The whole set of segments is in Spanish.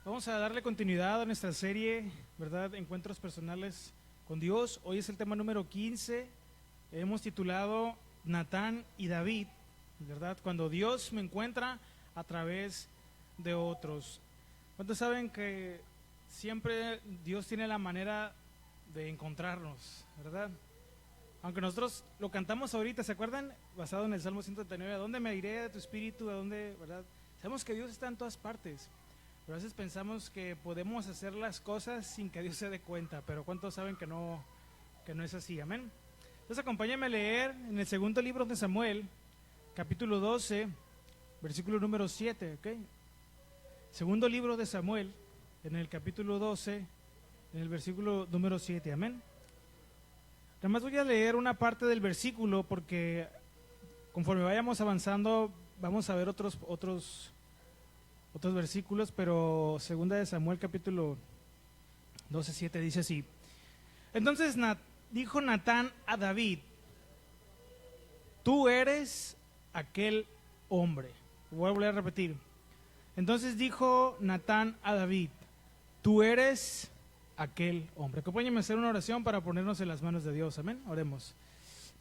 Vamos a darle continuidad a nuestra serie, ¿verdad? Encuentros personales con Dios. Hoy es el tema número 15. Hemos titulado Natán y David, ¿verdad? Cuando Dios me encuentra a través de otros. ¿Cuántos saben que siempre Dios tiene la manera de encontrarnos, ¿verdad? Aunque nosotros lo cantamos ahorita, ¿se acuerdan? Basado en el Salmo 139, ¿a dónde me iré de tu espíritu? ¿A dónde, verdad? Sabemos que Dios está en todas partes, pero a veces pensamos que podemos hacer las cosas sin que Dios se dé cuenta, pero ¿cuántos saben que no es así? Amén. Entonces acompáñenme a leer en el segundo libro de Samuel, capítulo 12, versículo número 7, ¿ok? Segundo libro de Samuel, en el capítulo 12, en el versículo número 7, amén. Además voy a leer una parte del versículo porque conforme vayamos avanzando vamos a ver otros versículos, pero segunda de Samuel capítulo 12:7 dice así. Entonces dijo Natán a David: tú eres aquel hombre. Voy a volver a repetir. Entonces dijo Natán a David: tú eres aquel hombre. Acompáñenme a hacer una oración para ponernos en las manos de Dios. Amén. Oremos.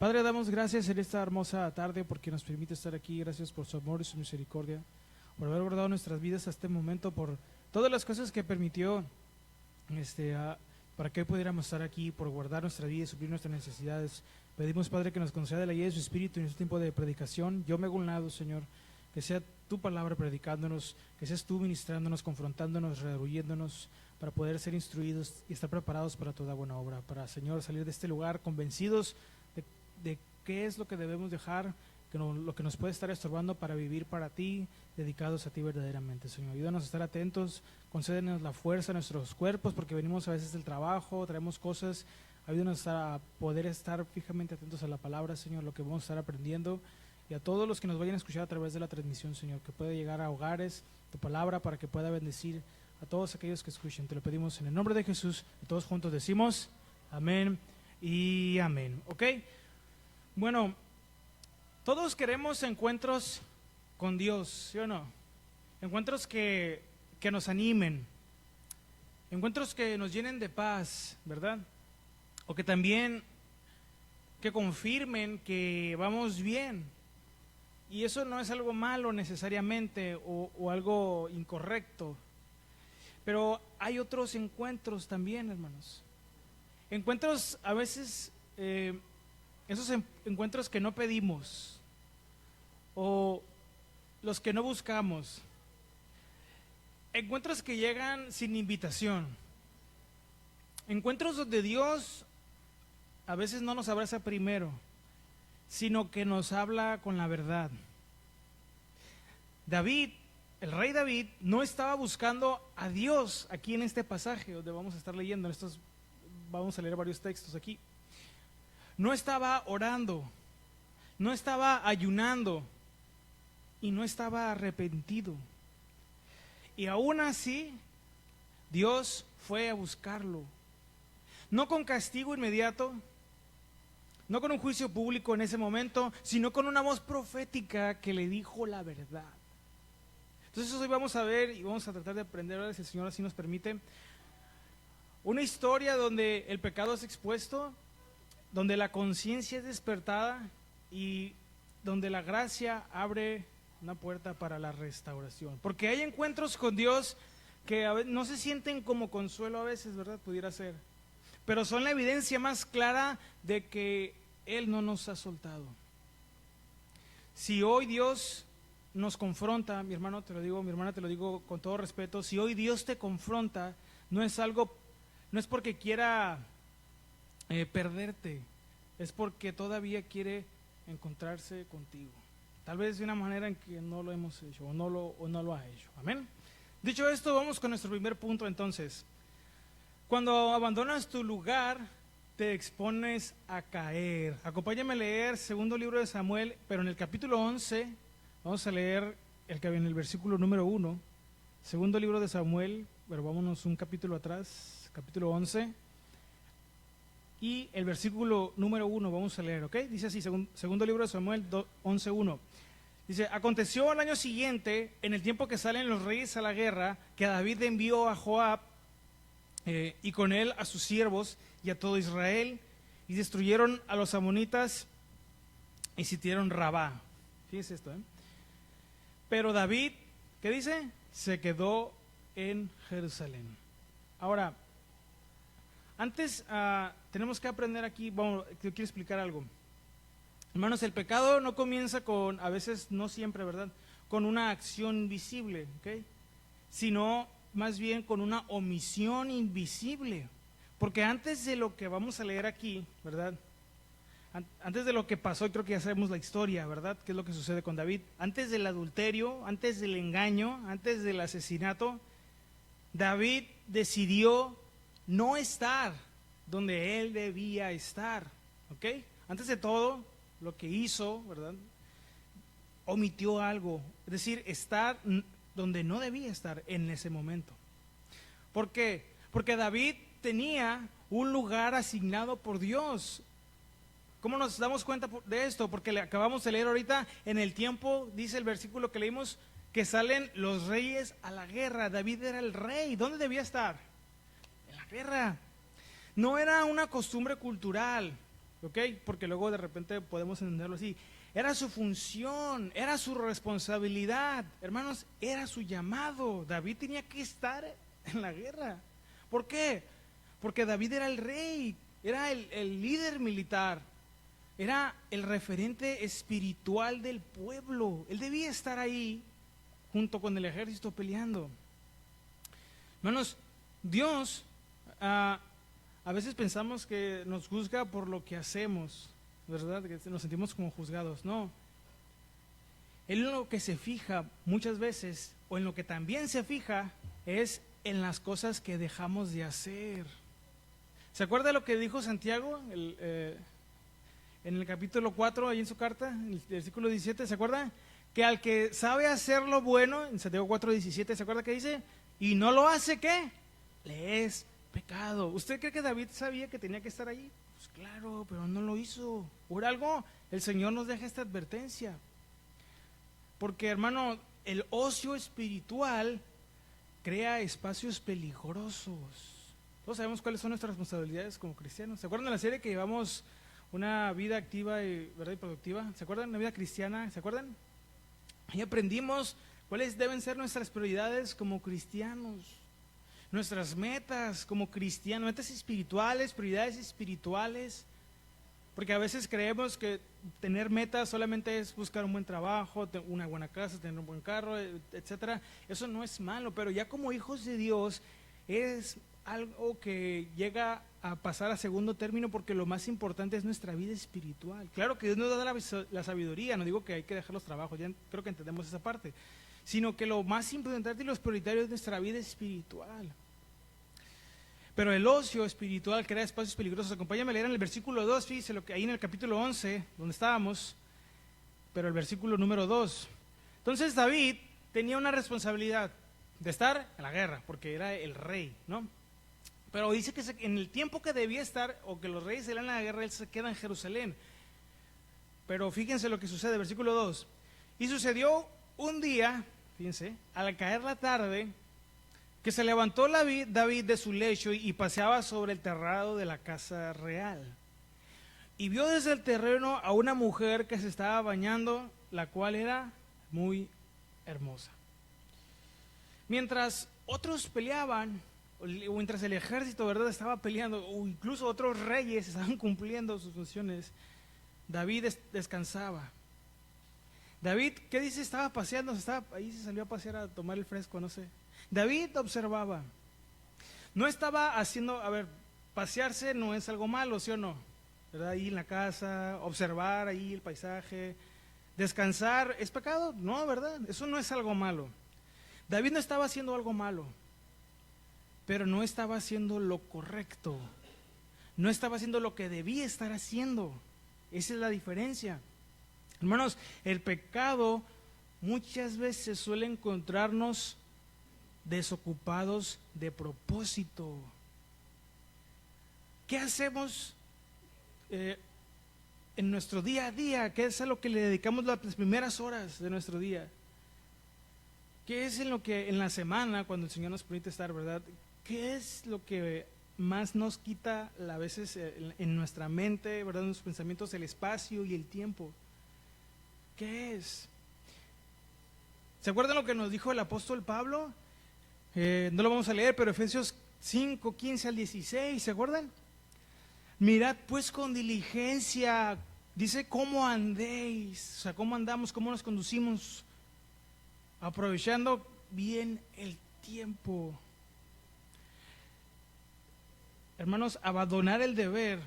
Padre, damos gracias en esta hermosa tarde porque nos permite estar aquí. Gracias por su amor y su misericordia, por haber guardado nuestras vidas hasta este momento, por todas las cosas que permitió para que hoy pudiéramos estar aquí, por guardar nuestra vida y suplir nuestras necesidades. Pedimos, Padre, que nos conceda la guía de su Espíritu en este tiempo de predicación. Yo me hago un lado, Señor, que sea tu palabra predicándonos, que seas tú ministrándonos, confrontándonos, redarguyéndonos, para poder ser instruidos y estar preparados para toda buena obra, para, Señor, salir de este lugar convencidos de qué es lo que debemos dejar, lo que nos puede estar estorbando para vivir para ti, dedicados a ti verdaderamente. Señor, ayúdanos a estar atentos, concédenos la fuerza a nuestros cuerpos, porque venimos a veces del trabajo, traemos cosas. Ayúdanos a poder estar fijamente atentos a la palabra, Señor, lo que vamos a estar aprendiendo, y a todos los que nos vayan a escuchar a través de la transmisión, Señor, que pueda llegar a hogares tu palabra para que pueda bendecir a todos aquellos que escuchen. Te lo pedimos en el nombre de Jesús, y todos juntos decimos amén y amén. ¿Ok? Bueno, todos queremos encuentros con Dios, ¿sí o no? Encuentros que nos animen, encuentros que nos llenen de paz, ¿verdad? O que también que confirmen que vamos bien. Y eso no es algo malo necesariamente o algo incorrecto. Pero hay otros encuentros también, hermanos. Encuentros a veces, esos encuentros que no pedimos o los que no buscamos. Encuentros que llegan sin invitación. Encuentros donde Dios a veces no nos abraza primero, sino que nos habla con la verdad. David, el rey David, no estaba buscando a Dios aquí en este pasaje donde vamos a estar leyendo. Vamos a leer varios textos aquí. No estaba orando, no estaba ayunando y no estaba arrepentido. Y aún así, Dios fue a buscarlo. No con castigo inmediato, no con un juicio público en ese momento, sino con una voz profética que le dijo la verdad. Entonces hoy vamos a ver y vamos a tratar de aprender, ahora si el Señor así nos permite, una historia donde el pecado es expuesto, donde la conciencia es despertada y donde la gracia abre una puerta para la restauración. Porque hay encuentros con Dios que no se sienten como consuelo a veces, ¿verdad? Pudiera ser. Pero son la evidencia más clara de que Él no nos ha soltado. Si hoy Dios nos confronta, mi hermano te lo digo, mi hermana te lo digo con todo respeto, si hoy Dios te confronta, no es porque quiera perderte, es porque todavía quiere encontrarse contigo. Tal vez de una manera en que no lo hemos hecho o no lo ha hecho. Amén. Dicho esto, vamos con nuestro primer punto entonces. Cuando abandonas tu lugar, te expones a caer. Acompáñame a leer segundo libro de Samuel, pero en el capítulo 11, vamos a leer en el versículo número 1. Segundo libro de Samuel, pero vámonos un capítulo atrás, capítulo 11. Y el versículo número 1 vamos a leer, ¿ok? Dice así, segundo libro de Samuel 11:1. Dice, aconteció al año siguiente, en el tiempo que salen los reyes a la guerra, que David envió a Joab y con él a sus siervos y a todo Israel, y destruyeron a los amonitas y sitiaron Rabá. Fíjese esto, ¿eh? Pero David, ¿qué dice? Se quedó en Jerusalén. Ahora, antes tenemos que aprender aquí, bueno, yo quiero explicar algo. Hermanos, el pecado no comienza con, a veces no siempre, ¿verdad?, con una acción visible, ¿ok?, sino más bien con una omisión invisible. Porque antes de lo que vamos a leer aquí, ¿verdad?, antes de lo que pasó, creo que ya sabemos la historia, ¿verdad?, qué es lo que sucede con David. Antes del adulterio, antes del engaño, antes del asesinato, David decidió no estar donde él debía estar, ¿ok? Antes de todo, lo que hizo, ¿verdad?, omitió algo, es decir, estar donde no debía estar en ese momento. ¿Por qué? Porque David tenía un lugar asignado por Dios. ¿Cómo nos damos cuenta de esto? Porque le acabamos de leer ahorita, en el tiempo, dice el versículo que leímos, que salen los reyes a la guerra. David era el rey. ¿Dónde debía estar? En la guerra. No era una costumbre cultural, ¿ok? Porque luego de repente podemos entenderlo así. Era su función, era su responsabilidad. Hermanos, era su llamado. David tenía que estar en la guerra. ¿Por qué? Porque David era el rey, era el líder militar, era el referente espiritual del pueblo. Él debía estar ahí junto con el ejército peleando. Hermanos, Dios a veces pensamos que nos juzga por lo que hacemos, ¿verdad? Que nos sentimos como juzgados. No. Él en lo que se fija muchas veces, o en lo que también se fija, es en las cosas que dejamos de hacer. ¿Se acuerda lo que dijo Santiago en el capítulo 4, ahí en su carta, en el versículo 17? ¿Se acuerda? Que al que sabe hacer lo bueno, en Santiago 4:17, ¿se acuerda que dice? Y no lo hace, ¿qué? Le es pecado. ¿Usted cree que David sabía que tenía que estar allí? Pues claro, pero no lo hizo. Por algo, el Señor nos deja esta advertencia. Porque, hermano, el ocio espiritual crea espacios peligrosos. Todos sabemos cuáles son nuestras responsabilidades como cristianos. ¿Se acuerdan de la serie que llevamos una vida activa y, ¿verdad?, y productiva? ¿Se acuerdan? Una vida cristiana, ¿se acuerdan? Ahí aprendimos cuáles deben ser nuestras prioridades como cristianos, nuestras metas como cristianos, metas espirituales, prioridades espirituales. Porque a veces creemos que tener metas solamente es buscar un buen trabajo, una buena casa, tener un buen carro, etcétera. Eso no es malo, pero ya como hijos de Dios es algo que llega a pasar a segundo término, porque lo más importante es nuestra vida espiritual. Claro que Dios nos da la sabiduría, no digo que hay que dejar los trabajos, ya creo que entendemos esa parte, sino que lo más importante y lo prioritario es nuestra vida espiritual. Pero el ocio espiritual crea espacios peligrosos. Acompáñame a leer en el versículo 2, fíjese lo que ahí en el capítulo 11, donde estábamos, pero el versículo número 2. Entonces David tenía una responsabilidad de estar en la guerra, porque era el rey, ¿no? Pero dice que en el tiempo que debía estar, o que los reyes salían a la guerra, él se queda en Jerusalén. Pero fíjense lo que sucede, versículo 2. Y sucedió un día, fíjense, al caer la tarde, que se levantó David de su lecho y paseaba sobre el terrado de la casa real. Y vio desde el terreno a una mujer que se estaba bañando, la cual era muy hermosa. Mientras otros peleaban, o mientras el ejército, ¿verdad?, estaba peleando, o incluso otros reyes estaban cumpliendo sus funciones, David descansaba. David, ¿qué dice? Estaba paseando, ahí se salió a pasear a tomar el fresco, no sé. David observaba. No estaba haciendo, pasearse no es algo malo, ¿sí o no? ¿Verdad? Ahí en la casa, observar ahí el paisaje, descansar, ¿es pecado? No, ¿verdad? Eso no es algo malo. David no estaba haciendo algo malo, pero no estaba haciendo lo correcto. No estaba haciendo lo que debía estar haciendo. Esa es la diferencia. Hermanos, el pecado muchas veces suele encontrarnos desocupados de propósito. ¿Qué hacemos en nuestro día a día? ¿Qué es a lo que le dedicamos las primeras horas de nuestro día? ¿Qué es en lo que en la semana, cuando el Señor nos permite estar, verdad? ¿Qué es lo que más nos quita a veces en nuestra mente, verdad, en nuestros pensamientos, el espacio y el tiempo? ¿Qué es? ¿Se acuerdan lo que nos dijo el apóstol Pablo? No lo vamos a leer, pero Efesios 5, 15 al 16, ¿se acuerdan? Mirad pues con diligencia, dice, cómo andéis, o sea, cómo andamos, cómo nos conducimos, aprovechando bien el tiempo. Hermanos, abandonar el deber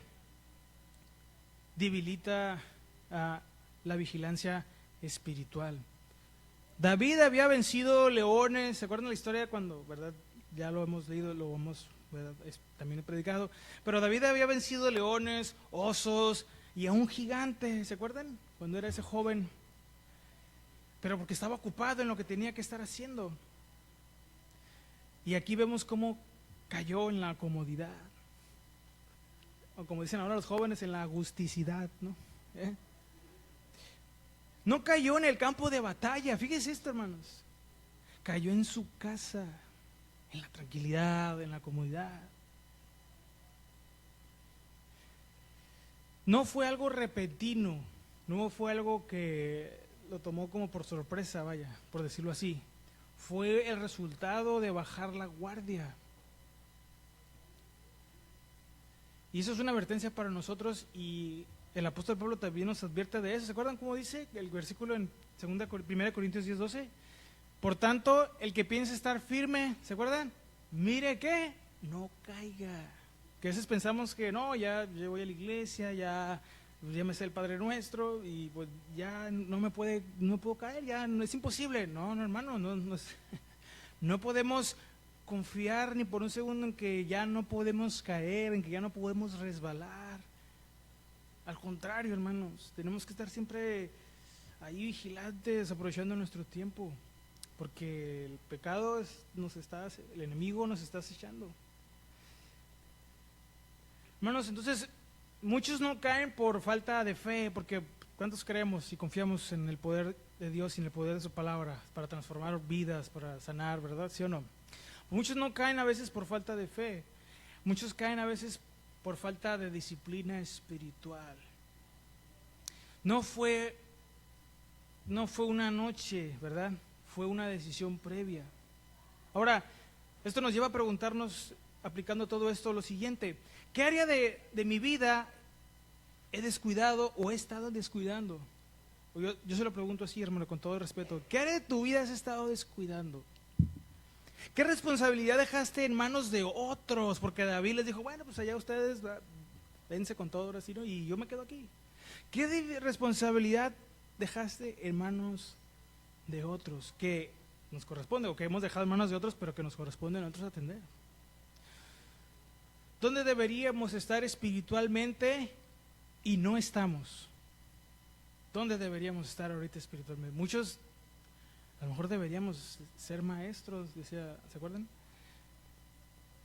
debilita la vigilancia espiritual. David había vencido leones. ¿Se acuerdan la historia cuando, verdad? Ya lo hemos leído, lo hemos, ¿verdad? También he predicado. Pero David había vencido leones, osos y a un gigante. ¿Se acuerdan? Cuando era ese joven. Pero porque estaba ocupado en lo que tenía que estar haciendo. Y aquí vemos cómo cayó en la comodidad. O como dicen ahora los jóvenes, en la agusticidad, ¿no? No cayó en el campo de batalla, fíjense esto, hermanos. Cayó en su casa, en la tranquilidad, en la comodidad. No fue algo repentino, no fue algo que lo tomó como por sorpresa, vaya, por decirlo así. Fue el resultado de bajar la guardia. Y eso es una advertencia para nosotros, y el apóstol Pablo también nos advierte de eso. ¿Se acuerdan cómo dice el versículo en 1 Corintios 10:12? Por tanto, el que piense estar firme, ¿se acuerdan? Mire que no caiga. Que a veces pensamos que no, ya yo voy a la iglesia, ya me sé el Padre Nuestro y pues ya no puedo caer, ya no es imposible. No, hermano, no podemos confiar ni por un segundo en que ya no podemos caer, en que ya no podemos resbalar. Al contrario, hermanos, tenemos que estar siempre ahí vigilantes, aprovechando nuestro tiempo, porque el pecado el enemigo nos está acechando. Hermanos, entonces, muchos no caen por falta de fe, porque ¿cuántos creemos y confiamos en el poder de Dios y en el poder de su palabra para transformar vidas, para sanar, verdad? ¿Sí o no? Muchos no caen a veces por falta de fe, muchos caen a veces por falta de disciplina espiritual. No fue una noche, ¿verdad? Fue una decisión previa. Ahora, esto nos lleva a preguntarnos, aplicando todo esto, lo siguiente: ¿qué área de mi vida he descuidado o he estado descuidando? Yo se lo pregunto así, hermano, con todo el respeto. ¿Qué área de tu vida has estado descuidando? ¿Qué responsabilidad dejaste en manos de otros? Porque David les dijo, bueno, pues allá ustedes, dense con todo ahora sí, ¿no? Y yo me quedo aquí. ¿Qué responsabilidad dejaste en manos de otros que nos corresponde, o que hemos dejado en manos de otros, pero que nos corresponde a nosotros atender? ¿Dónde deberíamos estar espiritualmente y no estamos? ¿Dónde deberíamos estar ahorita espiritualmente? Muchos, a lo mejor deberíamos ser maestros, decía, ¿se acuerdan?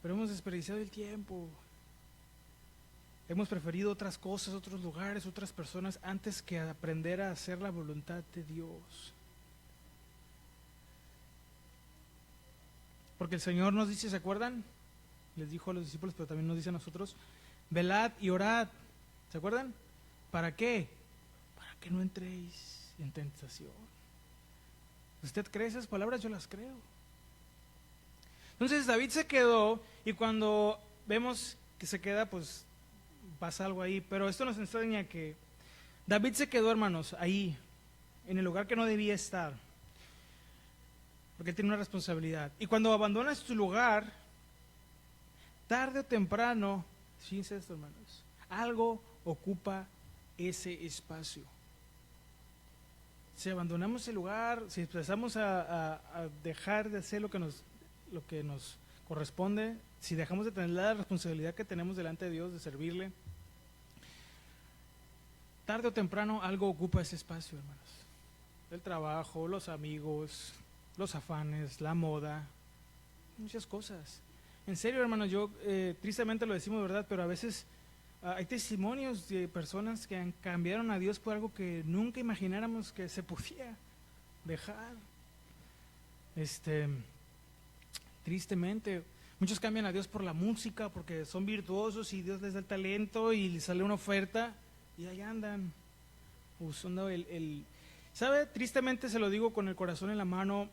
Pero hemos desperdiciado el tiempo. Hemos preferido otras cosas, otros lugares, otras personas, antes que aprender a hacer la voluntad de Dios. Porque el Señor nos dice, ¿se acuerdan? Les dijo a los discípulos, pero también nos dice a nosotros, velad y orad. ¿Se acuerdan? ¿Para qué? Para que no entréis en tentación. ¿Usted cree esas palabras? Yo las creo. Entonces David se quedó, y cuando vemos que se queda, pues pasa algo ahí. Pero esto nos enseña que David se quedó, hermanos, ahí, en el lugar que no debía estar, porque él tiene una responsabilidad. Y cuando abandonas tu lugar, tarde o temprano, fíjense esto, hermanos, algo ocupa ese espacio. Si abandonamos el lugar, si empezamos a dejar de hacer lo que nos corresponde, si dejamos de tener la responsabilidad que tenemos delante de Dios de servirle, tarde o temprano algo ocupa ese espacio, hermanos. El trabajo, los amigos, los afanes, la moda, muchas cosas. En serio, hermanos, yo tristemente lo decimos, ¿verdad? Pero a veces Hay testimonios de personas que cambiaron a Dios por algo que nunca imagináramos que se podía dejar. Tristemente, muchos cambian a Dios por la música, porque son virtuosos y Dios les da el talento y les sale una oferta y ahí andan usando ¿Sabe? Tristemente se lo digo con el corazón en la mano.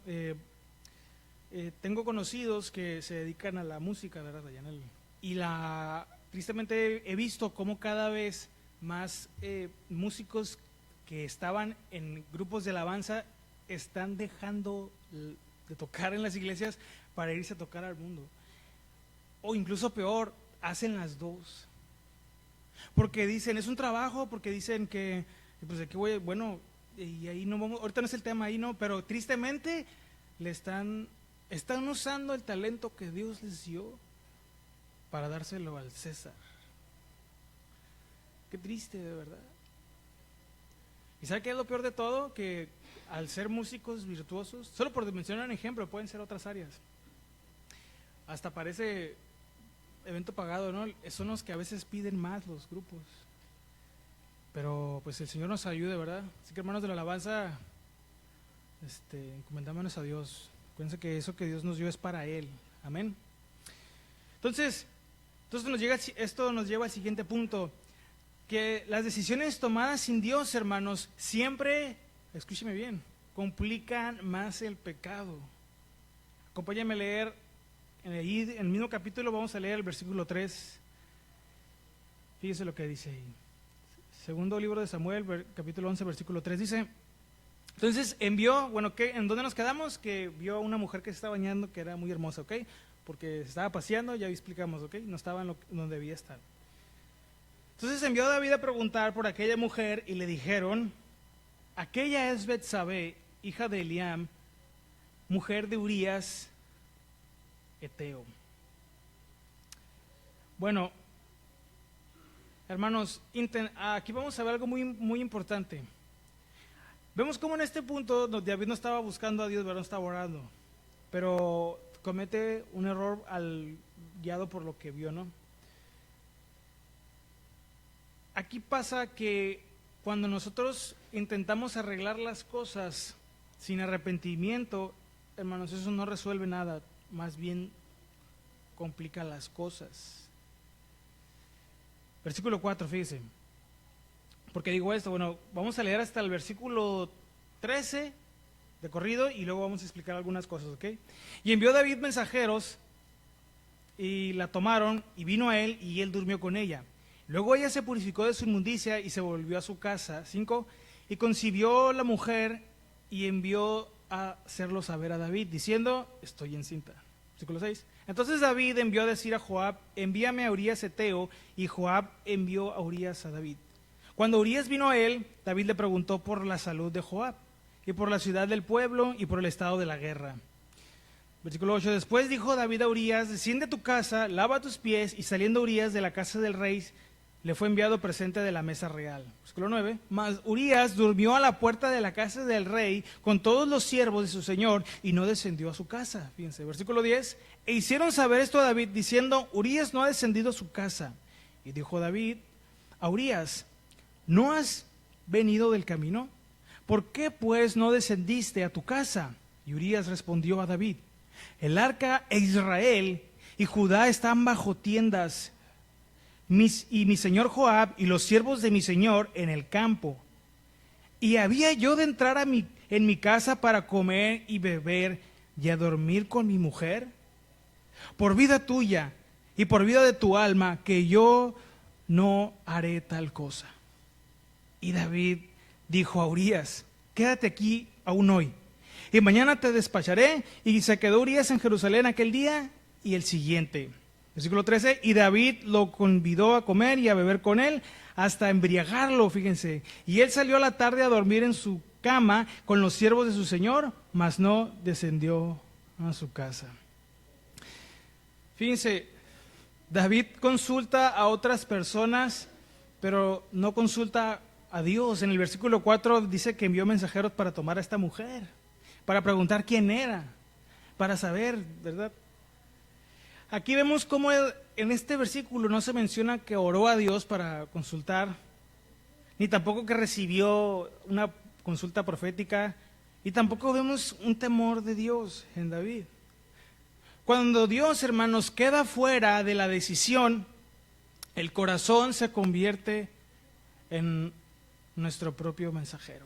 Tengo conocidos que se dedican a la música, ¿verdad? Tristemente he visto cómo cada vez más músicos que estaban en grupos de alabanza están dejando de tocar en las iglesias para irse a tocar al mundo. O incluso peor, hacen las dos. Porque dicen, es un trabajo, porque dicen que, pues aquí voy, bueno, y ahí no vamos, ahorita no es el tema ahí, no, pero tristemente están usando el talento que Dios les dio para dárselo al César. Qué triste, de verdad. ¿Y sabe qué es lo peor de todo? Que al ser músicos virtuosos, solo por mencionar un ejemplo, pueden ser otras áreas. Hasta parece evento pagado, ¿no? Son los que a veces piden más los grupos. Pero pues el Señor nos ayude, ¿verdad? Así que, hermanos de la alabanza, encomendámonos a Dios. Acuérdense que eso que Dios nos dio es para Él. Amén. Entonces esto nos lleva al siguiente punto, que las decisiones tomadas sin Dios, hermanos, siempre, escúcheme bien, complican más el pecado. Acompáñame a leer en el mismo capítulo, vamos a leer el versículo 3. Fíjese lo que dice ahí. Segundo libro de Samuel, capítulo 11, versículo 3, dice: entonces envió, ¿en dónde nos quedamos? Que vio a una mujer que se estaba bañando, que era muy hermosa, ¿ok? Porque se estaba paseando, ya explicamos, ¿ok? No estaba donde debía estar. Entonces envió a David a preguntar por aquella mujer y le dijeron: aquella es Betsabé, hija de Eliam, mujer de Urías, Eteo. Bueno, hermanos, aquí vamos a ver algo muy, muy importante. Vemos cómo en este punto David no estaba buscando a Dios, ¿verdad? No estaba orando, pero comete un error guiado por lo que vio, ¿no? Aquí pasa que cuando nosotros intentamos arreglar las cosas sin arrepentimiento, hermanos, eso no resuelve nada, más bien complica las cosas. Versículo 4, fíjese. ¿Por qué digo esto? Bueno, vamos a leer hasta el versículo 13 de corrido y luego vamos a explicar algunas cosas, ¿ok? Y envió David mensajeros y la tomaron y vino a él y él durmió con ella. Luego ella se purificó de su inmundicia y se volvió a su casa. 5. Y concibió la mujer y envió a hacerlo saber a David, diciendo: estoy encinta. Versículo 6. Entonces David envió a decir a Joab: envíame a Urías Eteo, y Joab envió a Urías a David. Cuando Urías vino a él, David le preguntó por la salud de Joab, y por la ciudad del pueblo, y por el estado de la guerra. Versículo 8. Después dijo David a Urías: desciende a tu casa, lava tus pies, y saliendo Urías de la casa del rey, le fue enviado presente de la mesa real. Versículo 9. Mas Urías durmió a la puerta de la casa del rey con todos los siervos de su señor y no descendió a su casa. Fíjense, versículo 10. E hicieron saber esto a David diciendo: Urías no ha descendido a su casa. Y dijo David a Urías: ¿no has venido del camino? ¿Por qué pues no descendiste a tu casa? Y Urías respondió a David: el arca e Israel y Judá están bajo tiendas, y mi señor Joab y los siervos de mi señor en el campo. ¿Y había yo de entrar en mi casa para comer y beber y a dormir con mi mujer? Por vida tuya y por vida de tu alma, que yo no haré tal cosa. Y David dijo a Urías: quédate aquí aún hoy, y mañana te despacharé. Y se quedó Urías en Jerusalén aquel día y el siguiente. Versículo 13, y David lo convidó a comer y a beber con él hasta embriagarlo, fíjense. Y él salió a la tarde a dormir en su cama con los siervos de su señor, mas no descendió a su casa. Fíjense, David consulta a otras personas, pero no consulta a Dios. En el versículo 4 dice que envió mensajeros para tomar a esta mujer, para preguntar quién era, para saber, ¿verdad? Aquí vemos cómo en este versículo no se menciona que oró a Dios para consultar, ni tampoco que recibió una consulta profética, y tampoco vemos un temor de Dios en David. Cuando Dios, hermanos, queda fuera de la decisión, el corazón se convierte en nuestro propio mensajero.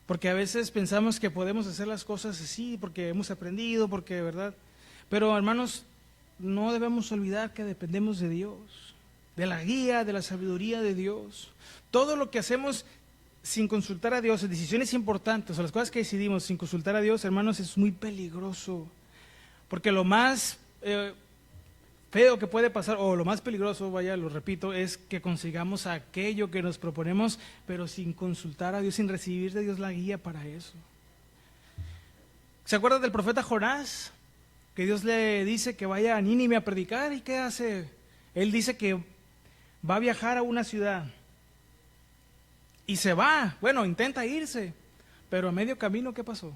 Porque a veces pensamos que podemos hacer las cosas así, porque hemos aprendido, porque, ¿verdad? Pero, hermanos, no debemos olvidar que dependemos de Dios, de la guía, de la sabiduría de Dios. Todo lo que hacemos sin consultar a Dios, decisiones importantes, o las cosas que decidimos sin consultar a Dios, hermanos, es muy peligroso. Porque lo más feo que puede pasar, o lo más peligroso, vaya, lo repito, es que consigamos aquello que nos proponemos, pero sin consultar a Dios, sin recibir de Dios la guía para eso. ¿Se acuerdan del profeta Jonás? Que Dios le dice que vaya a Nínive a predicar, ¿y qué hace? Él dice que va a viajar a una ciudad. Y se va, bueno, intenta irse, pero a medio camino, ¿qué pasó?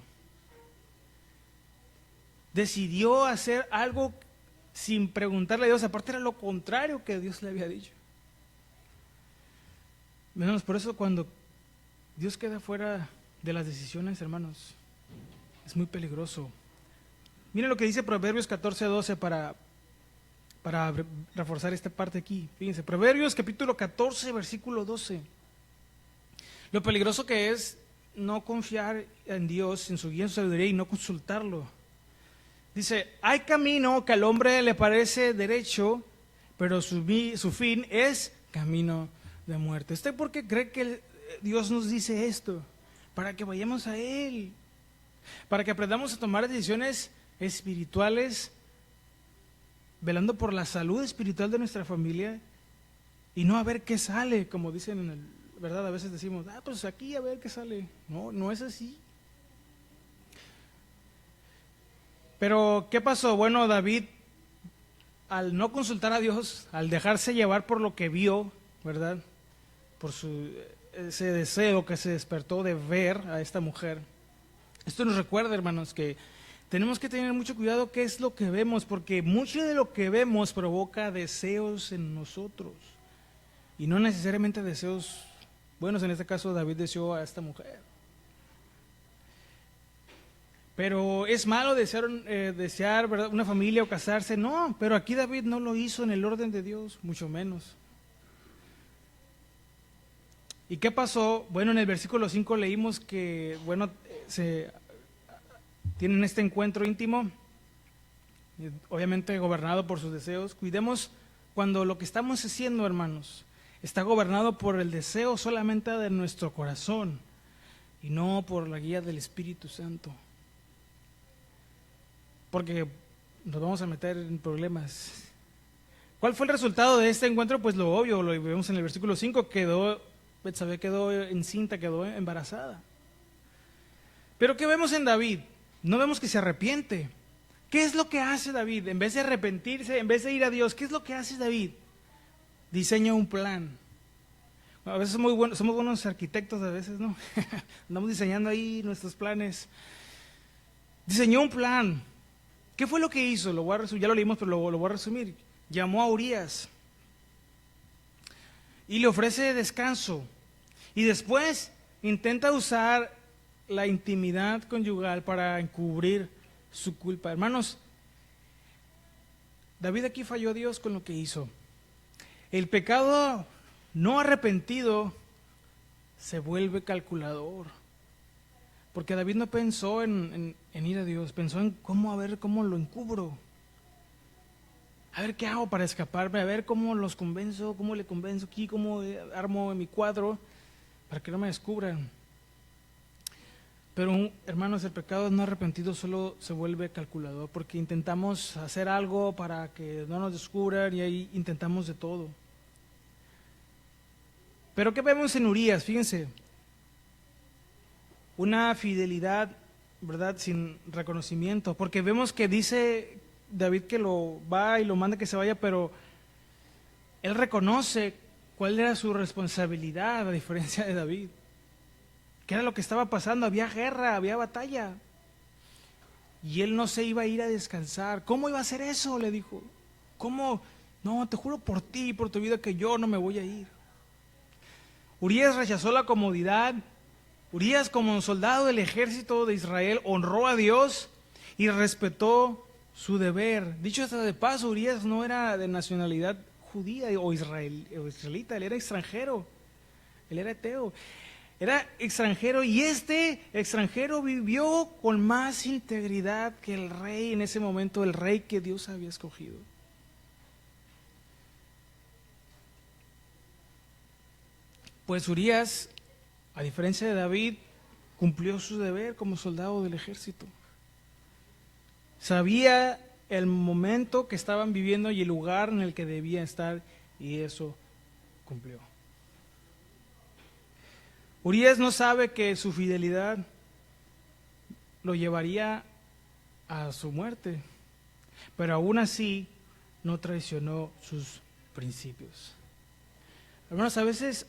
Decidió hacer algo sin preguntarle a Dios, aparte era lo contrario que Dios le había dicho. Hermanos, por eso cuando Dios queda fuera de las decisiones, hermanos, es muy peligroso. Miren lo que dice Proverbios 14:12 para reforzar esta parte aquí. Fíjense, Proverbios capítulo 14, versículo 12. Lo peligroso que es no confiar en Dios, en su guía, en su sabiduría y no consultarlo. Dice, hay camino que al hombre le parece derecho, pero su fin es camino de muerte. ¿Usted por qué cree que Dios nos dice esto? Para que vayamos a Él, para que aprendamos a tomar decisiones espirituales, velando por la salud espiritual de nuestra familia y no a ver qué sale, como dicen en el, ¿verdad? A veces decimos, pues aquí a ver qué sale. No, no es así. Pero, ¿qué pasó? Bueno, David, al no consultar a Dios, al dejarse llevar por lo que vio, ¿verdad? Por ese deseo que se despertó de ver a esta mujer. Esto nos recuerda, hermanos, que tenemos que tener mucho cuidado qué es lo que vemos, porque mucho de lo que vemos provoca deseos en nosotros. Y no necesariamente deseos buenos. En este caso, David deseó a esta mujer. Pero es malo desear ¿verdad? Una familia o casarse. No, pero aquí David no lo hizo en el orden de Dios, mucho menos. ¿Y qué pasó? Bueno, en el versículo 5 leímos que, bueno, tienen este encuentro íntimo, obviamente gobernado por sus deseos. Cuidemos cuando lo que estamos haciendo, hermanos, está gobernado por el deseo solamente de nuestro corazón y no por la guía del Espíritu Santo. Porque nos vamos a meter en problemas. ¿Cuál fue el resultado de este encuentro? Pues lo obvio, lo vemos en el versículo 5, Betsabé quedó encinta, quedó embarazada. Pero ¿qué vemos en David? No vemos que se arrepiente. ¿Qué es lo que hace David? En vez de arrepentirse, en vez de ir a Dios, ¿qué es lo que hace David? Diseña un plan. A veces somos buenos arquitectos, a veces, ¿no? Andamos diseñando ahí nuestros planes. Diseñó un plan. ¿Qué fue lo que hizo? Lo voy a resumir, ya lo leímos, pero lo voy a resumir. Llamó a Urías y le ofrece descanso. Y después intenta usar la intimidad conyugal para encubrir su culpa. Hermanos, David aquí falló a Dios con lo que hizo. El pecado no arrepentido se vuelve calculador. Porque David no pensó en ir a Dios, pensó en a ver cómo lo encubro. A ver qué hago para escaparme, a ver cómo los convenzo, cómo le convenzo aquí, cómo armo mi cuadro para que no me descubran. Pero, hermanos, el pecado no arrepentido solo se vuelve calculador, porque intentamos hacer algo para que no nos descubran y ahí intentamos de todo. Pero ¿qué vemos en Urías? Fíjense. Una fidelidad, ¿verdad?, sin reconocimiento, porque vemos que dice David que lo va y lo manda que se vaya, pero él reconoce cuál era su responsabilidad, a diferencia de David. ¿Qué era lo que estaba pasando? Había guerra, había batalla. y él no se iba a ir a descansar. ¿Cómo iba a hacer eso?, le dijo. ¿Cómo? No, te juro por ti y por tu vida que yo no me voy a ir. Urías rechazó la comodidad. Urías, como soldado del ejército de Israel, honró a Dios y respetó su deber. Dicho hasta de paso, Urías no era de nacionalidad judía o israelita, él era extranjero, él era eteo. Era extranjero, y este extranjero vivió con más integridad que el rey en ese momento, el rey que Dios había escogido. Pues Urías, a diferencia de David, cumplió su deber como soldado del ejército. Sabía el momento que estaban viviendo y el lugar en el que debía estar, y eso cumplió. Urías no sabe que su fidelidad lo llevaría a su muerte, pero aún así no traicionó sus principios. Hermanos, a veces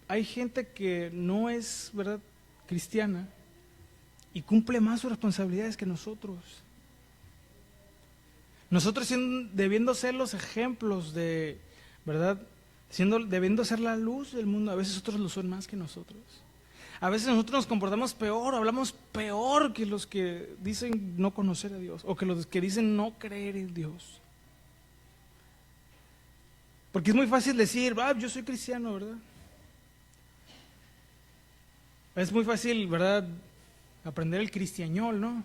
hay gente que no es, ¿verdad?, cristiana y cumple más sus responsabilidades que nosotros. Nosotros debiendo ser los ejemplos de, ¿verdad?, debiendo ser la luz del mundo, a veces otros lo son más que nosotros. A veces nosotros nos comportamos peor, hablamos peor que los que dicen no conocer a Dios, o que los que dicen no creer en Dios. Porque es muy fácil decir, yo soy cristiano, ¿verdad? Es muy fácil, ¿verdad?, aprender el cristiañol, ¿no?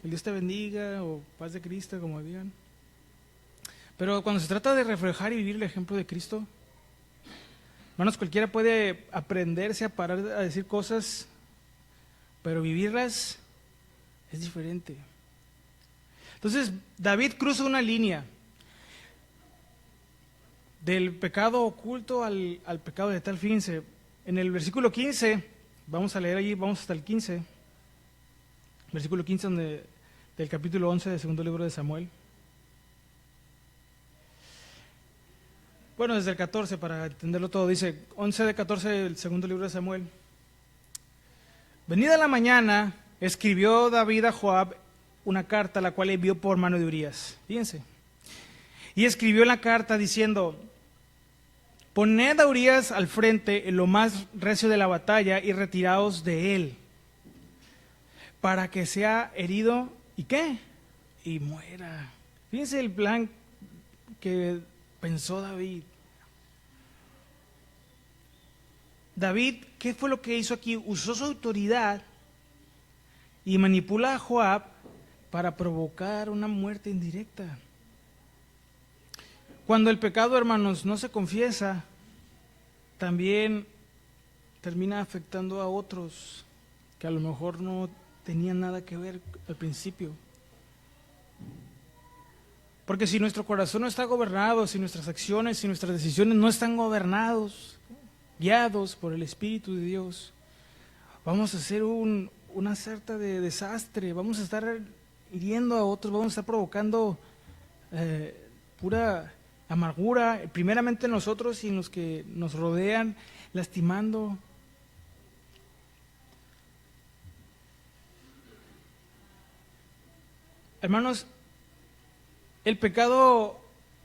El Dios te bendiga, o paz de Cristo, como digan. Pero cuando se trata de reflejar y vivir el ejemplo de Cristo, hermanos, cualquiera puede aprenderse a parar a decir cosas, pero vivirlas es diferente. Entonces, David cruza una línea del pecado oculto al pecado de tal. Fíjense, en el versículo 15, vamos a leer allí, vamos hasta el 15, versículo 15 del capítulo 11 del segundo libro de Samuel. Bueno, desde el 14 para entenderlo todo, dice 11 de 14 del segundo libro de Samuel. Venida la mañana, escribió David a Joab una carta, la cual envió por mano de Urías. Fíjense. Y escribió en la carta diciendo: poned a Urías al frente en lo más recio de la batalla y retiraos de él, para que sea herido, ¿y qué? Y muera. Fíjense el plan que pensó David. David, ¿qué fue lo que hizo aquí? Usó su autoridad y manipula a Joab para provocar una muerte indirecta. Cuando el pecado, hermanos, no se confiesa, también termina afectando a otros que a lo mejor no tenían nada que ver al principio. Porque si nuestro corazón no está gobernado, si nuestras acciones y nuestras decisiones no están gobernados, guiados por el Espíritu de Dios, vamos a hacer una sarta de desastre, vamos a estar hiriendo a otros, vamos a estar provocando pura amargura, primeramente en nosotros y en los que nos rodean, lastimando. Hermanos, el pecado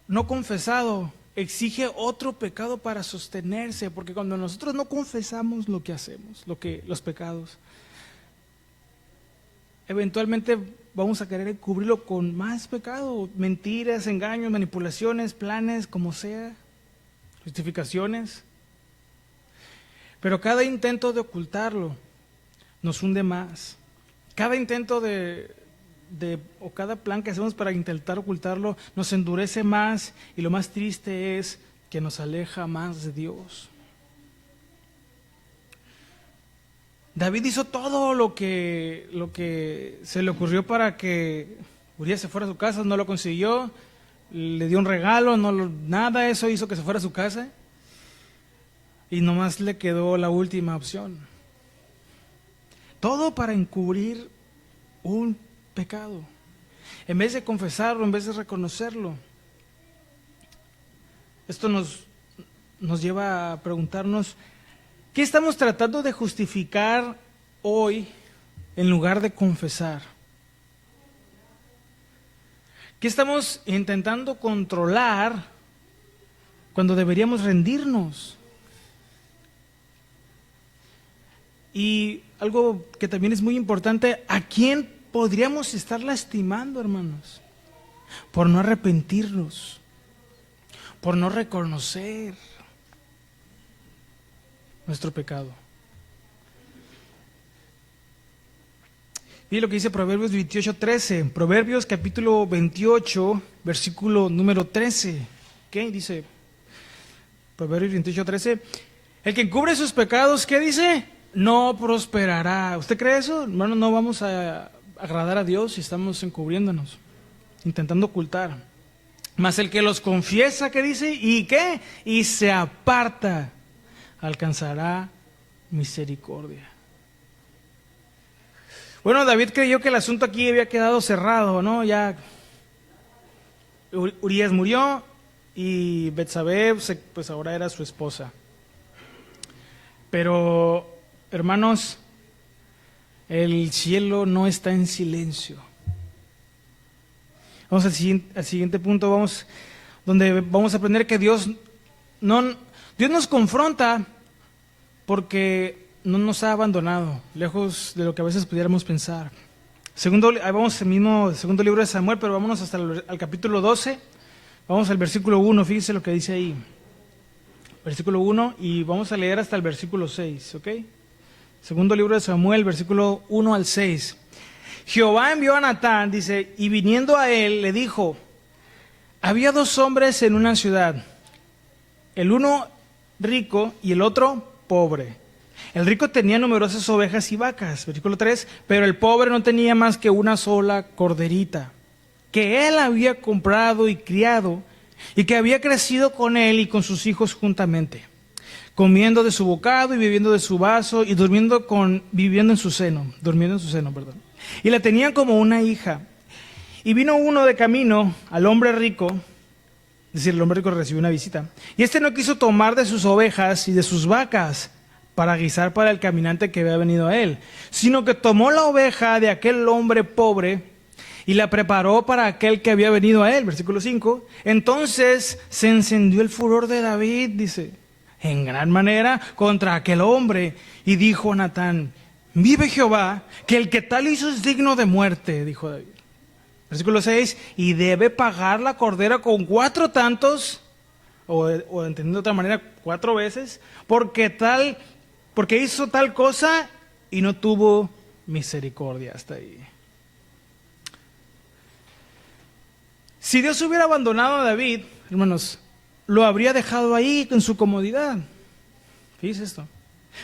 no confesado exige otro pecado para sostenerse, porque cuando nosotros no confesamos lo que hacemos, los pecados, eventualmente vamos a querer cubrirlo con más pecado, mentiras, engaños, manipulaciones, planes, como sea, justificaciones. Pero cada intento de ocultarlo nos hunde más. Cada intento o cada plan que hacemos para intentar ocultarlo nos endurece más, y lo más triste es que nos aleja más de Dios. David hizo todo lo que se le ocurrió para que Urías se fuera a su casa, no lo consiguió, le dio un regalo, nada, eso hizo que se fuera a su casa, y nomás le quedó la última opción. Todo para encubrir un pecado, en vez de confesarlo, en vez de reconocerlo. Esto nos lleva a preguntarnos: ¿qué estamos tratando de justificar hoy en lugar de confesar? ¿Qué estamos intentando controlar cuando deberíamos rendirnos? Y algo que también es muy importante, ¿a quién podríamos estar lastimando, hermanos? Por no arrepentirnos, por no reconocer nuestro pecado. Y lo que dice Proverbios 28:13, Proverbios capítulo 28, versículo número 13. ¿Qué dice? Proverbios 28:13. El que encubre sus pecados, ¿qué dice? No prosperará. ¿Usted cree eso? Hermano, no vamos a agradar a Dios si estamos encubriéndonos, intentando ocultar. Mas el que los confiesa, ¿qué dice? ¿Y qué? Y se aparta, alcanzará misericordia. Bueno, David creyó que el asunto aquí había quedado cerrado, ¿no? Ya Urías murió y Betsabé, pues ahora era su esposa. Pero, hermanos, el cielo no está en silencio. Vamos al siguiente punto, donde vamos a aprender que Dios nos confronta porque no nos ha abandonado, lejos de lo que a veces pudiéramos pensar. Vamos al mismo segundo libro de Samuel, pero vámonos hasta al capítulo 12. Vamos al versículo 1, fíjese lo que dice ahí. Versículo 1, y vamos a leer hasta el versículo 6, ¿ok? Segundo libro de Samuel, versículo 1 al 6. Jehová envió a Natán, dice, y viniendo a él le dijo: había dos hombres en una ciudad, el uno rico y el otro pobre. El rico tenía numerosas ovejas y vacas, versículo 3, pero el pobre no tenía más que una sola corderita, que él había comprado y criado, y que había crecido con él y con sus hijos juntamente, comiendo de su bocado y bebiendo de su vaso y durmiendo en su seno, perdón. Y la tenían como una hija. Y vino uno de camino al hombre rico, es decir, el hombre rico recibió una visita, y este no quiso tomar de sus ovejas y de sus vacas para guisar para el caminante que había venido a él, sino que tomó la oveja de aquel hombre pobre y la preparó para aquel que había venido a él, versículo 5. Entonces se encendió el furor de David, dice, en gran manera contra aquel hombre, y dijo Natán: vive Jehová, que el que tal hizo es digno de muerte, dijo David. Versículo 6, y debe pagar la cordera con 4 tantos, o entendiendo de otra manera, 4 veces, porque hizo tal cosa y no tuvo misericordia. Hasta ahí. Si Dios hubiera abandonado a David, hermanos, lo habría dejado ahí en su comodidad. Fíjese esto.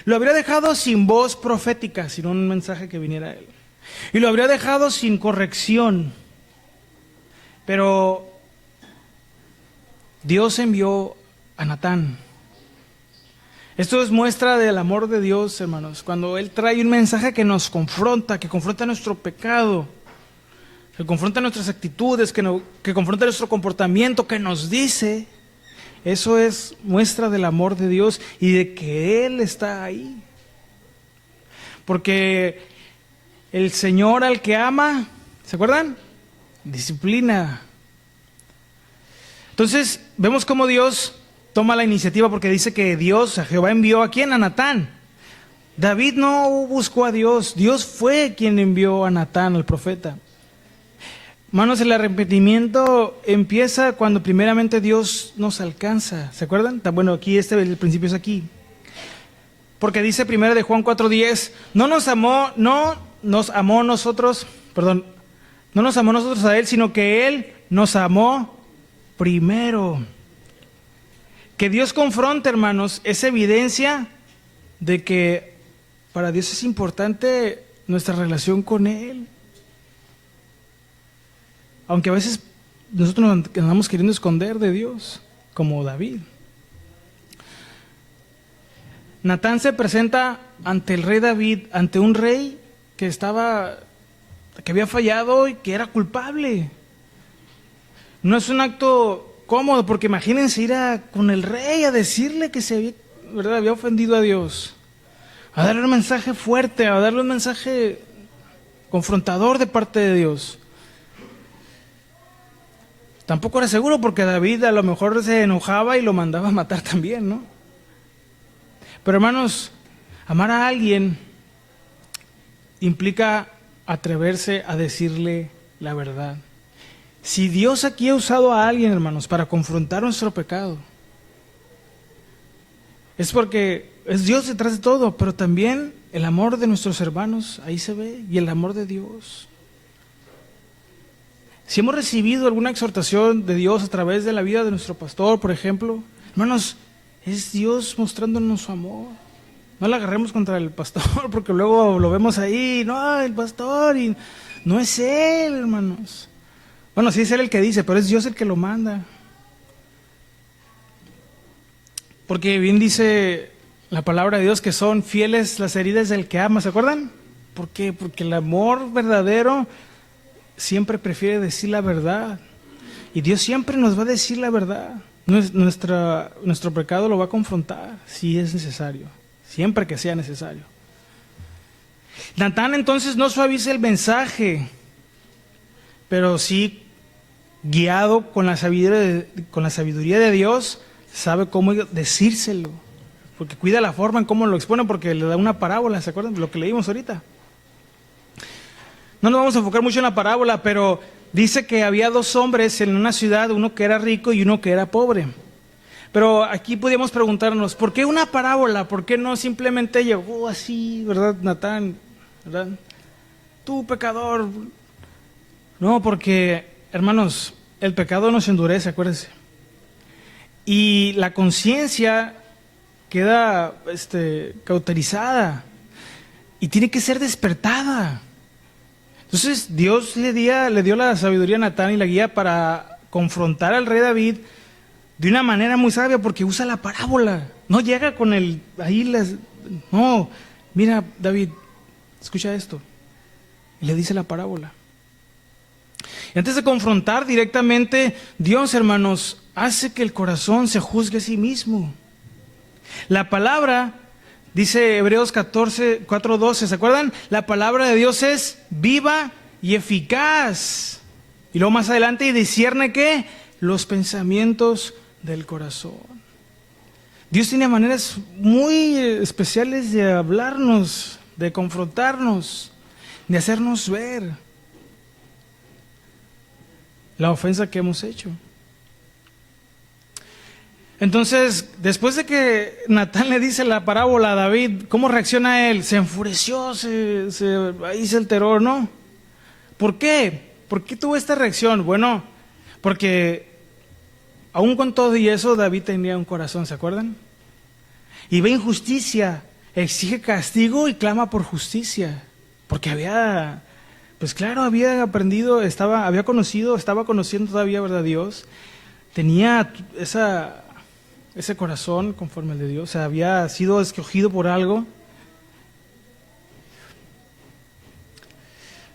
Lo habría dejado sin voz profética, sin un mensaje que viniera a él. Y lo habría dejado sin corrección. Pero Dios envió a Natán. Esto es muestra del amor de Dios, hermanos. Cuando Él trae un mensaje que nos confronta, que confronta nuestro pecado, que confronta nuestras actitudes, que confronta nuestro comportamiento, que nos dice, eso es muestra del amor de Dios y de que Él está ahí. Porque el Señor al que ama, ¿se acuerdan? Disciplina. Entonces, vemos cómo Dios toma la iniciativa, porque dice que Dios, a Jehová envió ¿a quién? A Natán. David no buscó a Dios, Dios fue quien envió a Natán, al profeta. Hermanos, el arrepentimiento empieza cuando primeramente Dios nos alcanza. ¿Se acuerdan? Bueno, aquí el principio es aquí. Porque dice primero de Juan 4:10, no nos amó nosotros a Él, sino que Él nos amó primero. Que Dios confronte, hermanos, es evidencia de que para Dios es importante nuestra relación con Él. Aunque a veces nosotros nos andamos queriendo esconder de Dios, como David. Natán se presenta ante el rey David, ante un rey que había fallado y que era culpable. No es un acto cómodo, porque imagínense ir con el rey a decirle que había ofendido a Dios, a darle un mensaje fuerte, a darle un mensaje confrontador de parte de Dios. Tampoco era seguro porque David a lo mejor se enojaba y lo mandaba a matar también, ¿no? Pero hermanos, amar a alguien implica atreverse a decirle la verdad. Si Dios aquí ha usado a alguien, hermanos, para confrontar nuestro pecado, es porque es Dios detrás de todo, pero también el amor de nuestros hermanos, ahí se ve, y el amor de Dios. Si hemos recibido alguna exhortación de Dios a través de la vida de nuestro pastor, por ejemplo, hermanos, es Dios mostrándonos su amor. No la agarremos contra el pastor, porque luego lo vemos ahí, no, el pastor, y no es él, hermanos. Bueno, sí es él el que dice, pero es Dios el que lo manda. Porque bien dice la palabra de Dios que son fieles las heridas del que ama, ¿se acuerdan? ¿Por qué? Porque el amor verdadero siempre prefiere decir la verdad. Y Dios siempre nos va a decir la verdad. Nuestro pecado lo va a confrontar si es necesario, siempre que sea necesario. Natán entonces no suaviza el mensaje, pero sí, guiado con la sabiduría de Dios, sabe cómo decírselo, porque cuida la forma en cómo lo expone, porque le da una parábola, ¿se acuerdan de lo que leímos ahorita? No nos vamos a enfocar mucho en la parábola, pero dice que había dos hombres en una ciudad, uno que era rico y uno que era pobre. Pero aquí podíamos preguntarnos, ¿por qué una parábola? ¿Por qué no simplemente llegó así, verdad, Natán? ¿Verdad? Tú, pecador. No, porque, hermanos, el pecado nos endurece, acuérdense. Y la conciencia queda cauterizada y tiene que ser despertada. Entonces Dios le dio la sabiduría a Natán y la guía para confrontar al rey David de una manera muy sabia, porque usa la parábola. No llega con no, mira David, escucha esto. Y le dice la parábola. Y antes de confrontar directamente, Dios, hermanos, hace que el corazón se juzgue a sí mismo. La palabra, dice Hebreos 4:12, ¿se acuerdan? La palabra de Dios es viva y eficaz. Y luego más adelante, y discierne ¿qué? Los pensamientos del corazón. Dios tiene maneras muy especiales de hablarnos, de confrontarnos, de hacernos ver la ofensa que hemos hecho. Entonces, después de que Natán le dice la parábola a David, ¿cómo reacciona él? Se enfureció, ahí se alteró, ¿no? ¿Por qué? ¿Por qué tuvo esta reacción? Bueno, porque aún con todo y eso, David tenía un corazón, ¿se acuerdan? Y ve injusticia, exige castigo y clama por justicia, porque había aprendido, estaba conociendo todavía, ¿verdad? Dios, tenía ese corazón conforme al de Dios, había sido escogido por algo.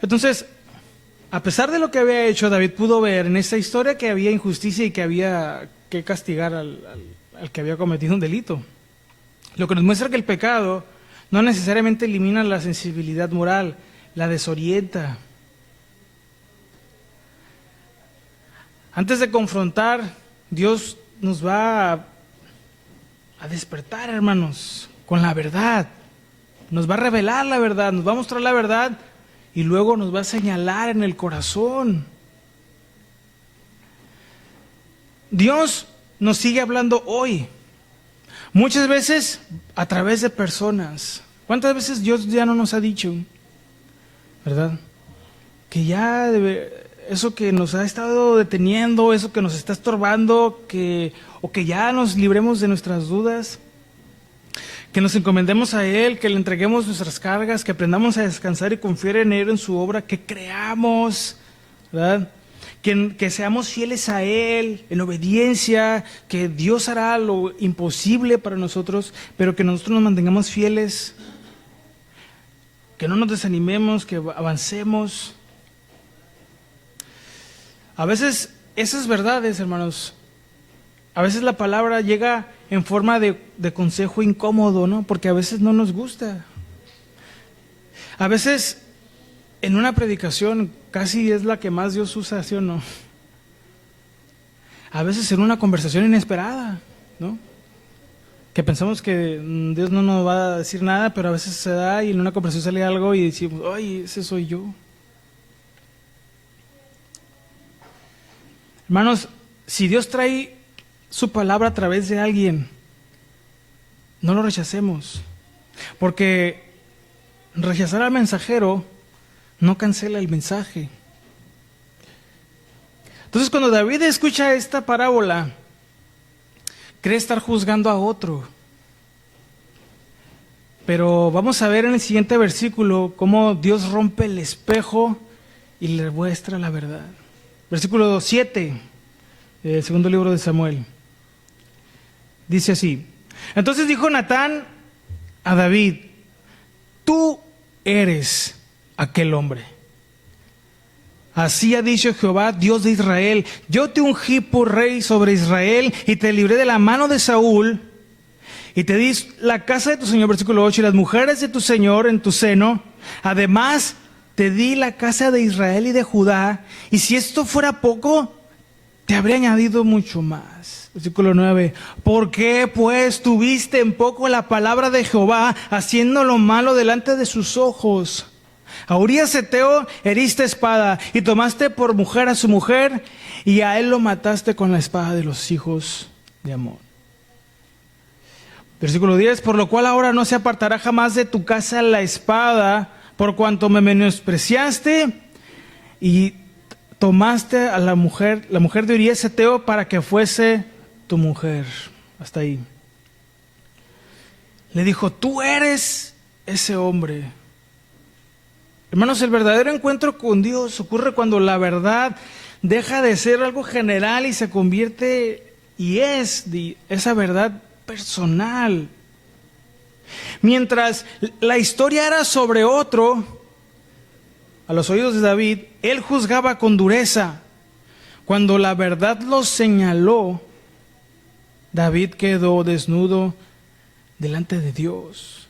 Entonces, a pesar de lo que había hecho, David pudo ver en esta historia que había injusticia y que había que castigar al que había cometido un delito. Lo que nos muestra que el pecado no necesariamente elimina la sensibilidad moral, la desorienta. Antes de confrontar, Dios nos va a despertar, hermanos, con la verdad. Nos va a revelar la verdad, nos va a mostrar la verdad y luego nos va a señalar en el corazón. Dios nos sigue hablando hoy, muchas veces a través de personas. ¿Cuántas veces Dios ya no nos ha dicho, verdad? Que ya eso que nos ha estado deteniendo, eso que nos está estorbando, o que ya nos libremos de nuestras dudas, que nos encomendemos a Él, que le entreguemos nuestras cargas, que aprendamos a descansar y confiar en Él, en su obra, que creamos, ¿verdad? Que seamos fieles a Él, en obediencia, que Dios hará lo imposible para nosotros, pero que nosotros nos mantengamos fieles, que no nos desanimemos, que avancemos. A veces esas verdades, hermanos, a veces la palabra llega en forma de consejo incómodo, ¿no? Porque a veces no nos gusta. A veces en una predicación casi es la que más Dios usa, ¿sí o no? a veces en una conversación inesperada, ¿no? Que pensamos que Dios no nos va a decir nada, pero a veces se da y en una conversación sale algo y decimos, ay, ese soy yo. Hermanos, si Dios trae su palabra a través de alguien, no lo rechacemos, porque rechazar al mensajero no cancela el mensaje. Entonces, cuando David escucha esta parábola, cree estar juzgando a otro. Pero vamos a ver en el siguiente versículo cómo Dios rompe el espejo y le muestra la verdad. Versículo 7, del segundo libro de Samuel. Dice así: entonces dijo Natán a David, tú eres aquel hombre. Así ha dicho Jehová, Dios de Israel, yo te ungí por rey sobre Israel y te libré de la mano de Saúl y te di la casa de tu señor, versículo 8, y las mujeres de tu señor en tu seno. Además, te di la casa de Israel y de Judá, y si esto fuera poco, te habría añadido mucho más. Versículo 9, ¿por qué pues tuviste en poco la palabra de Jehová, haciendo lo malo delante de sus ojos? A Urías Heteo heriste espada, y tomaste por mujer a su mujer, y a él lo mataste con la espada de los hijos de Amón. Versículo 10, por lo cual ahora no se apartará jamás de tu casa la espada, por cuanto me menospreciaste, y tomaste a la mujer de Urías Heteo para que fuese tu mujer. Hasta ahí. Le dijo, tú eres ese hombre. Hermanos, el verdadero encuentro con Dios ocurre cuando la verdad deja de ser algo general y se convierte y es esa verdad personal. Mientras la historia era sobre otro, a los oídos de David, él juzgaba con dureza. Cuando la verdad lo señaló, David quedó desnudo delante de Dios.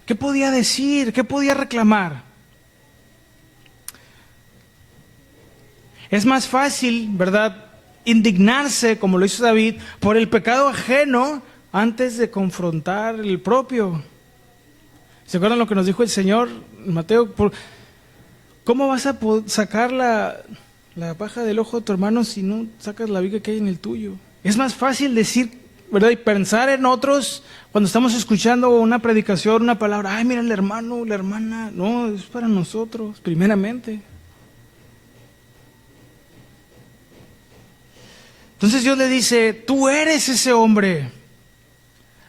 ¿Qué podía decir? ¿Qué podía reclamar? Es más fácil, ¿verdad?, indignarse, como lo hizo David, por el pecado ajeno antes de confrontar el propio. ¿Se acuerdan lo que nos dijo el Señor, Mateo? ¿Cómo vas a sacar la paja del ojo de tu hermano si no sacas la viga que hay en el tuyo? Es más fácil decir, ¿verdad?, y pensar en otros cuando estamos escuchando una predicación, una palabra. Ay, mira el hermano, la hermana. No, es para nosotros, primeramente. Entonces Dios le dice, tú eres ese hombre.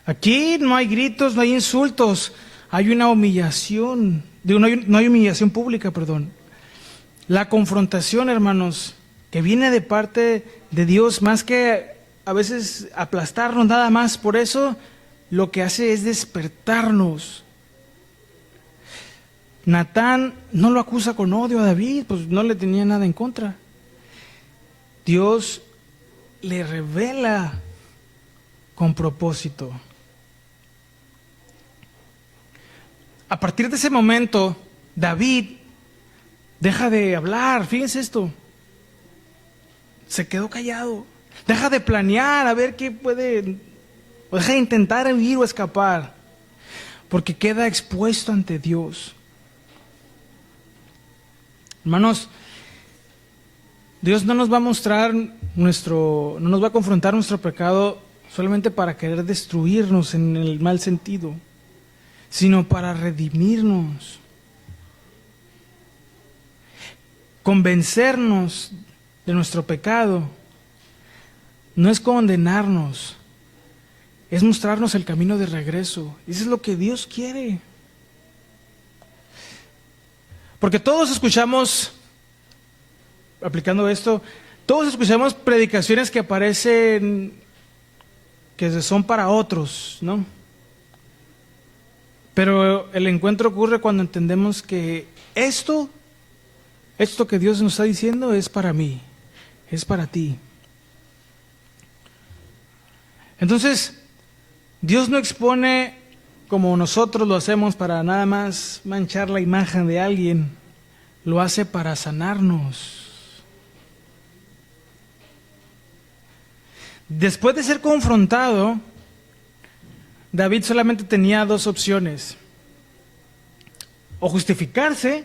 Aquí no hay gritos, no hay insultos, hay una humillación. No hay humillación pública, perdón. La confrontación, hermanos, que viene de parte de Dios, más que a veces aplastarnos nada más, por eso lo que hace es despertarnos. Natán no lo acusa con odio a David, pues no le tenía nada en contra. Dios le revela con propósito. A partir de ese momento, David deja de hablar. Fíjense esto. Se quedó callado. Deja de planear a ver qué puede, o deja de intentar huir o escapar, porque queda expuesto ante Dios. Hermanos, Dios no nos va a mostrar no nos va a confrontar nuestro pecado solamente para querer destruirnos en el mal sentido, sino para redimirnos, convencernos de nuestro pecado. No es condenarnos, es mostrarnos el camino de regreso. Eso es lo que Dios quiere. Porque todos escuchamos, aplicando esto, todos escuchamos predicaciones que parecen que son para otros, ¿no? Pero el encuentro ocurre cuando entendemos que esto que Dios nos está diciendo es para mí, es para ti. Entonces, Dios no expone como nosotros lo hacemos para nada más manchar la imagen de alguien, lo hace para sanarnos. Después de ser confrontado, David solamente tenía dos opciones: o justificarse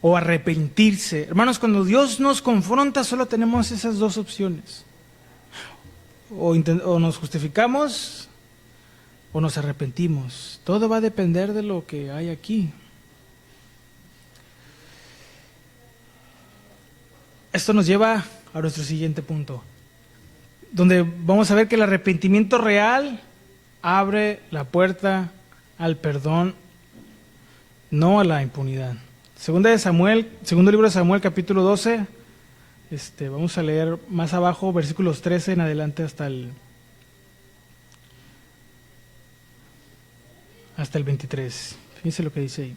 o arrepentirse. Hermanos, cuando Dios nos confronta solo tenemos esas dos opciones: o nos justificamos o nos arrepentimos. Todo va a depender de lo que hay aquí. Esto nos lleva a nuestro siguiente punto, donde vamos a ver que el arrepentimiento real abre la puerta al perdón, no a la impunidad. Segundo libro de Samuel, capítulo 12. Vamos a leer más abajo, versículos 13 en adelante hasta el 23. Fíjense lo que dice ahí.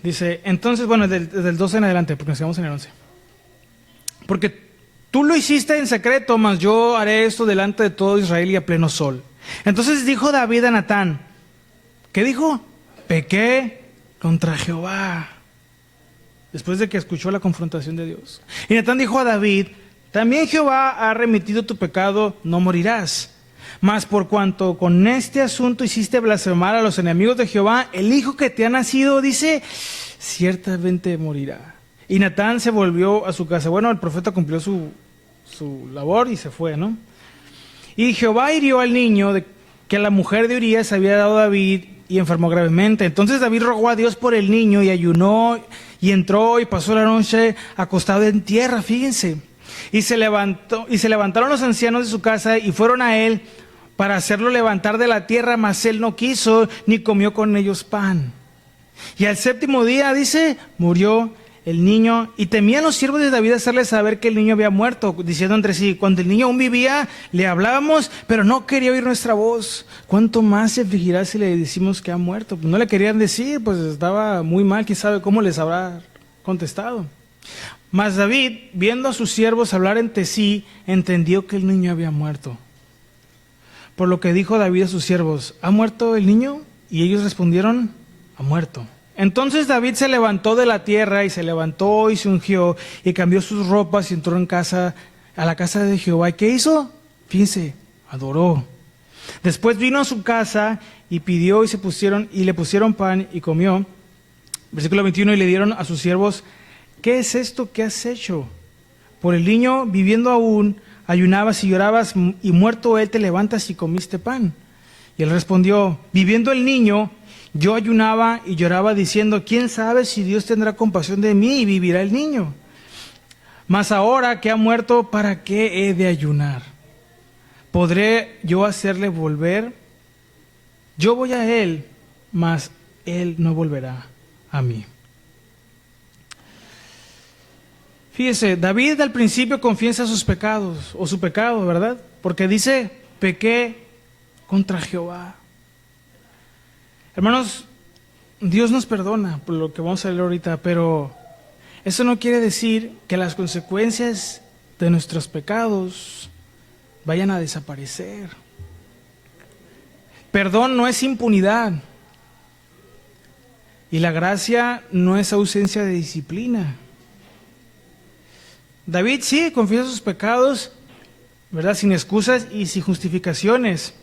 Dice, entonces, bueno, desde el 12 en adelante, porque nos quedamos en el 11. Porque tú lo hiciste en secreto, mas yo haré esto delante de todo Israel y a pleno sol. Entonces dijo David a Natán, ¿qué dijo? Pequé contra Jehová. Después de que escuchó la confrontación de Dios. Y Natán dijo a David, también Jehová ha remitido tu pecado, no morirás. Mas por cuanto con este asunto hiciste blasfemar a los enemigos de Jehová, el hijo que te ha nacido, dice, ciertamente morirá. Y Natán se volvió a su casa. Bueno, el profeta cumplió su labor y se fue, ¿no? Y Jehová hirió al niño que la mujer de Urías había dado a David y enfermó gravemente. Entonces David rogó a Dios por el niño y ayunó y entró y pasó la noche acostado en tierra, fíjense. Y se levantaron los ancianos de su casa y fueron a él para hacerlo levantar de la tierra, mas él no quiso ni comió con ellos pan. Y al séptimo día, dice, murió el niño, y temían los siervos de David hacerle saber que el niño había muerto, diciendo entre sí, cuando el niño aún vivía, le hablábamos, pero no quería oír nuestra voz. ¿Cuánto más se afligirá si le decimos que ha muerto? Pues no le querían decir, pues estaba muy mal, quién sabe cómo les habrá contestado. Mas David, viendo a sus siervos hablar entre sí, entendió que el niño había muerto. Por lo que dijo David a sus siervos, ¿ha muerto el niño? Y ellos respondieron, ha muerto. Entonces David se levantó de la tierra y se levantó y se ungió y cambió sus ropas y entró a la casa de Jehová. ¿Y qué hizo? Fíjense, adoró. Después vino a su casa y pidió y le pusieron pan y comió. Versículo 21, y le dieron a sus siervos, ¿qué es esto que has hecho? Por el niño viviendo aún, ayunabas y llorabas, y muerto él te levantas y comiste pan. Y él respondió, viviendo el niño, yo ayunaba y lloraba diciendo, ¿quién sabe si Dios tendrá compasión de mí y vivirá el niño? Mas ahora que ha muerto, ¿para qué he de ayunar? ¿Podré yo hacerle volver? Yo voy a él, mas él no volverá a mí. Fíjese, David al principio confiesa sus pecados, o su pecado, ¿verdad? Porque dice, pequé contra Jehová. Hermanos, Dios nos perdona por lo que vamos a leer ahorita, pero eso no quiere decir que las consecuencias de nuestros pecados vayan a desaparecer. Perdón no es impunidad. Y la gracia no es ausencia de disciplina. David sí confiesa sus pecados, ¿verdad? Sin excusas y sin justificaciones.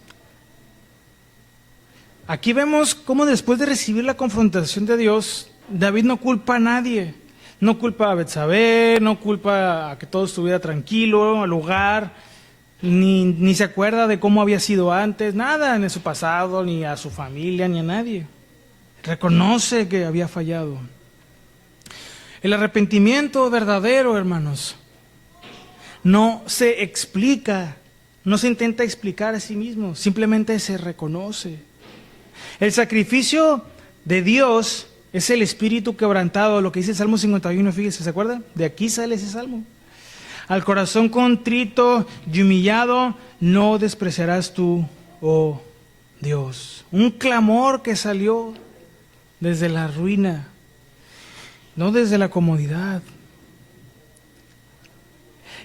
Aquí vemos cómo después de recibir la confrontación de Dios, David no culpa a nadie. No culpa a Betsabé, no culpa a que todo estuviera tranquilo, al lugar, ni se acuerda de cómo había sido antes, nada en su pasado, ni a su familia, ni a nadie. Reconoce que había fallado. El arrepentimiento verdadero, hermanos, no se explica, no se intenta explicar a sí mismo, simplemente se reconoce. El sacrificio de Dios es el espíritu quebrantado, lo que dice el Salmo 51, fíjese, ¿se acuerdan? De aquí sale ese salmo. Al corazón contrito y humillado no despreciarás tú, oh Dios. Un clamor que salió desde la ruina, no desde la comodidad.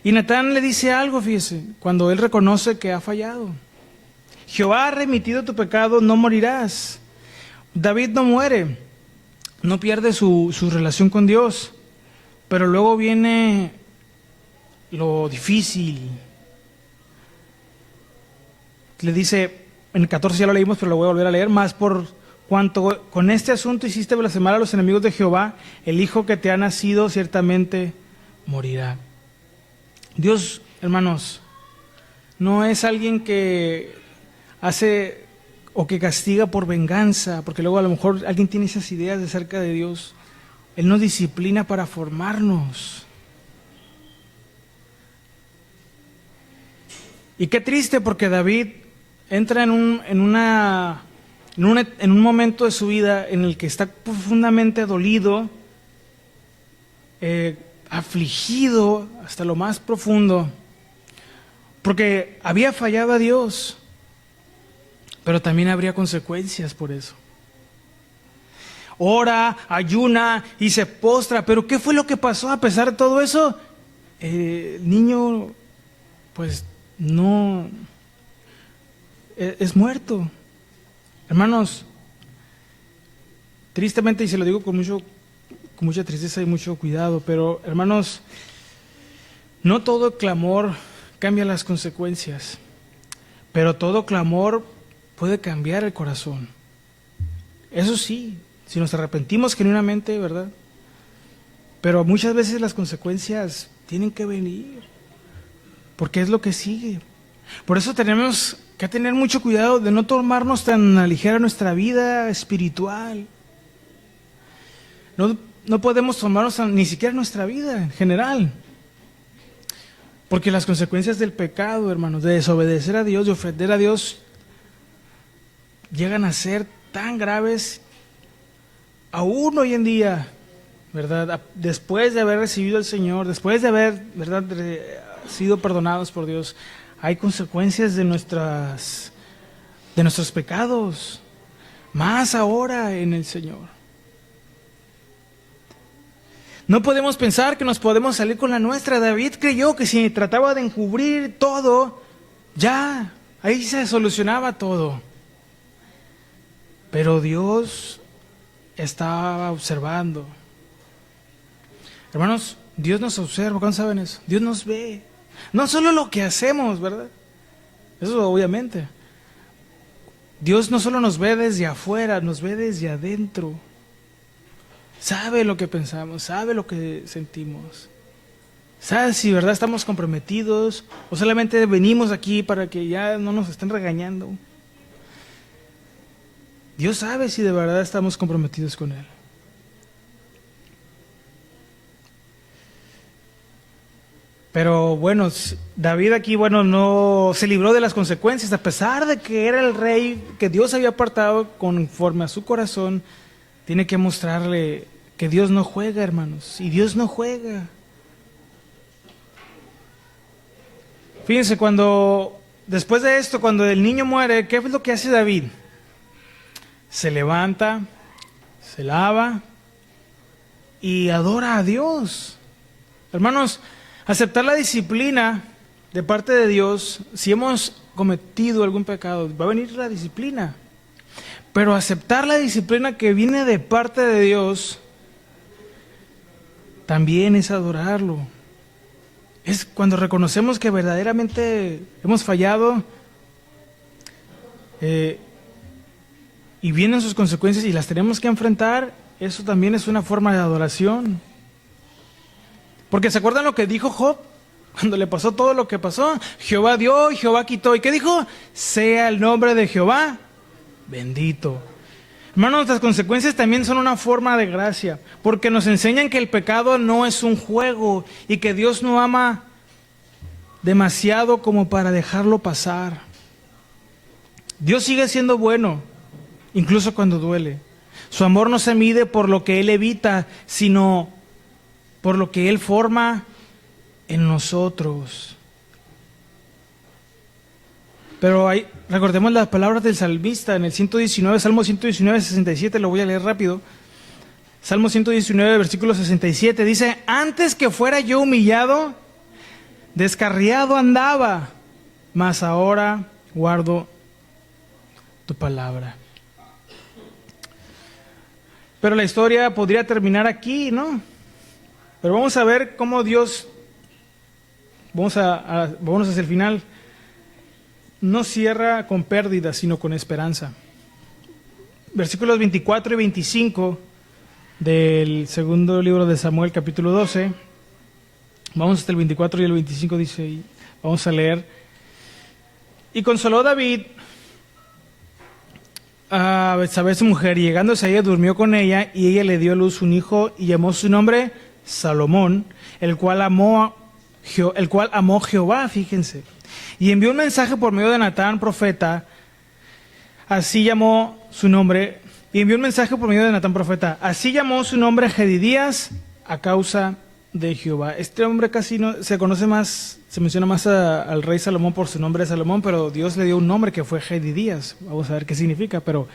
Y Natán le dice algo, fíjese, cuando él reconoce que ha fallado. Jehová ha remitido tu pecado, no morirás. David no muere, no pierde su relación con Dios. Pero luego viene lo difícil. Le dice, en el 14 ya lo leímos, pero lo voy a volver a leer, más por cuanto con este asunto hiciste blasfemar a los enemigos de Jehová, el hijo que te ha nacido ciertamente morirá. Dios, hermanos, no es alguien que hace o que castiga por venganza, porque luego a lo mejor alguien tiene esas ideas de acerca de Dios. Él nos disciplina para formarnos. Y qué triste, porque David entra en un momento de su vida en el que está profundamente dolido, afligido hasta lo más profundo, porque había fallado a Dios, pero también habría consecuencias por eso. Ora, ayuna y se postra, pero ¿qué fue lo que pasó a pesar de todo eso? El niño, pues no, es muerto. Hermanos, tristemente, y se lo digo con mucha tristeza y mucho cuidado, pero hermanos, no todo clamor cambia las consecuencias, pero todo clamor puede cambiar el corazón. Eso sí, si nos arrepentimos genuinamente, ¿verdad? Pero muchas veces las consecuencias tienen que venir, porque es lo que sigue. Por eso tenemos que tener mucho cuidado de no tomarnos tan a ligera nuestra vida espiritual. No podemos tomarnos ni siquiera nuestra vida en general. Porque las consecuencias del pecado, hermanos, de desobedecer a Dios, de ofender a Dios, llegan a ser tan graves aún hoy en día, ¿verdad? Después de haber recibido al Señor, después de haber, ¿verdad?, sido perdonados por Dios, hay consecuencias de nuestros pecados, más ahora en el Señor. No podemos pensar que nos podemos salir con la nuestra. David creyó que si trataba de encubrir todo, ya, ahí se solucionaba todo. Pero Dios estaba observando. Hermanos, Dios nos observa, ¿cuándo saben eso? Dios nos ve. No solo lo que hacemos, ¿verdad? Eso obviamente. Dios no solo nos ve desde afuera, nos ve desde adentro. Sabe lo que pensamos, sabe lo que sentimos. Sabe si verdad estamos comprometidos o solamente venimos aquí para que ya no nos estén regañando. Dios sabe si de verdad estamos comprometidos con Él. Pero bueno, David aquí, no se libró de las consecuencias, a pesar de que era el rey que Dios había apartado conforme a su corazón. Tiene que mostrarle que Dios no juega, hermanos, y Dios no juega. Fíjense, después de esto, cuando el niño muere, ¿qué es lo que hace David? Se levanta, se lava y adora a Dios. Hermanos, aceptar la disciplina de parte de Dios, si hemos cometido algún pecado, va a venir la disciplina. Pero aceptar la disciplina que viene de parte de Dios también es adorarlo. Es cuando reconocemos que verdaderamente hemos fallado y vienen sus consecuencias y las tenemos que enfrentar. Eso también es una forma de adoración. Porque ¿se acuerdan lo que dijo Job? Cuando le pasó todo lo que pasó, Jehová dio y Jehová quitó. ¿Y qué dijo? Sea el nombre de Jehová bendito. Hermanos, las consecuencias también son una forma de gracia, porque nos enseñan que el pecado no es un juego y que Dios no ama demasiado como para dejarlo pasar. Dios sigue siendo bueno, incluso cuando duele. Su amor no se mide por lo que Él evita, sino por lo que Él forma en nosotros. Pero recordemos las palabras del salmista en el 119, Salmo 119, 67, lo voy a leer rápido. Salmo 119, versículo 67, dice: antes que fuera yo humillado, descarriado andaba, mas ahora guardo tu palabra. Pero la historia podría terminar aquí, ¿no? Pero vamos a ver cómo Dios, vámonos hacia el final, no cierra con pérdida, sino con esperanza. Versículos 24 y 25 del segundo libro de Samuel, capítulo 12. Vamos hasta el 24 y el 25 dice, y vamos a leer. Y consoló David a Betsabé su mujer, y llegándose a ella durmió con ella, y ella le dio a luz un hijo y llamó su nombre Salomón, el cual amó Jehová, fíjense. Y envió un mensaje por medio de Natán, profeta, así llamó su nombre, así llamó su nombre Jedidías a causa de Jehová. Este hombre casi no se conoce más, se menciona más al rey Salomón por su nombre de Salomón, pero Dios le dio un nombre que fue Jedidías. Vamos a ver qué significa, pero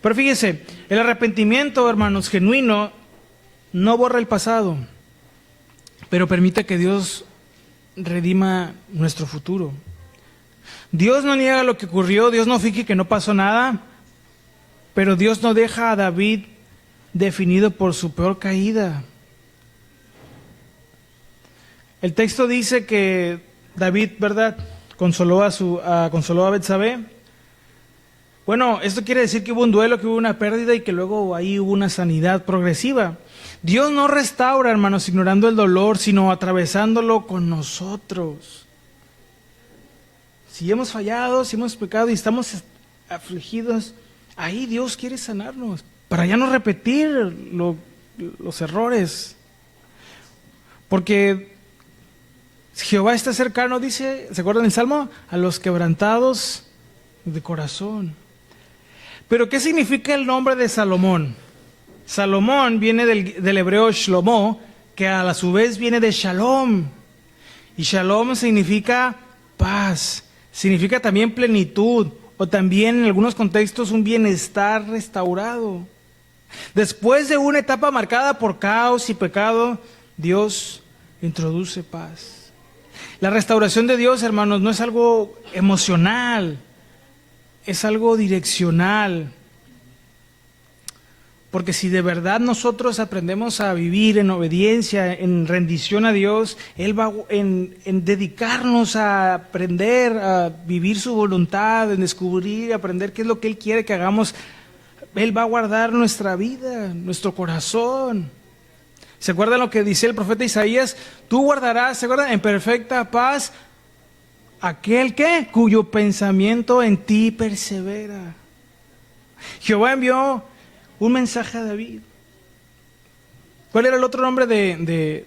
fíjese, el arrepentimiento, hermanos, genuino, no borra el pasado, pero permite que Dios redima nuestro futuro. Dios no niega lo que ocurrió, Dios no finge que no pasó nada, pero Dios no deja a David definido por su peor caída. El texto dice que David, ¿verdad?, consoló a Betsabé. Bueno, esto quiere decir que hubo un duelo, que hubo una pérdida y que luego ahí hubo una sanidad progresiva. Dios no restaura, hermanos, ignorando el dolor, sino atravesándolo con nosotros. Si hemos fallado, si hemos pecado y estamos afligidos, ahí Dios quiere sanarnos, para ya no repetir los errores. Porque Jehová está cercano, dice, ¿se acuerdan del Salmo? A los quebrantados de corazón. Pero ¿qué significa el nombre de Salomón? Salomón viene del hebreo Shlomo, que a su vez viene de Shalom. Y Shalom significa paz, significa también plenitud, o también en algunos contextos un bienestar restaurado. Después de una etapa marcada por caos y pecado, Dios introduce paz. La restauración de Dios, hermanos, no es algo emocional, es algo direccional. Porque si de verdad nosotros aprendemos a vivir en obediencia, en rendición a Dios, Él va en dedicarnos a aprender a vivir su voluntad, en descubrir, aprender qué es lo que Él quiere que hagamos. Él va a guardar nuestra vida, nuestro corazón. ¿Se acuerdan lo que dice el profeta Isaías? Tú guardarás, ¿se acuerdan? En perfecta paz aquel que cuyo pensamiento en ti persevera. Jehová envió un mensaje a David. ¿Cuál era el otro nombre que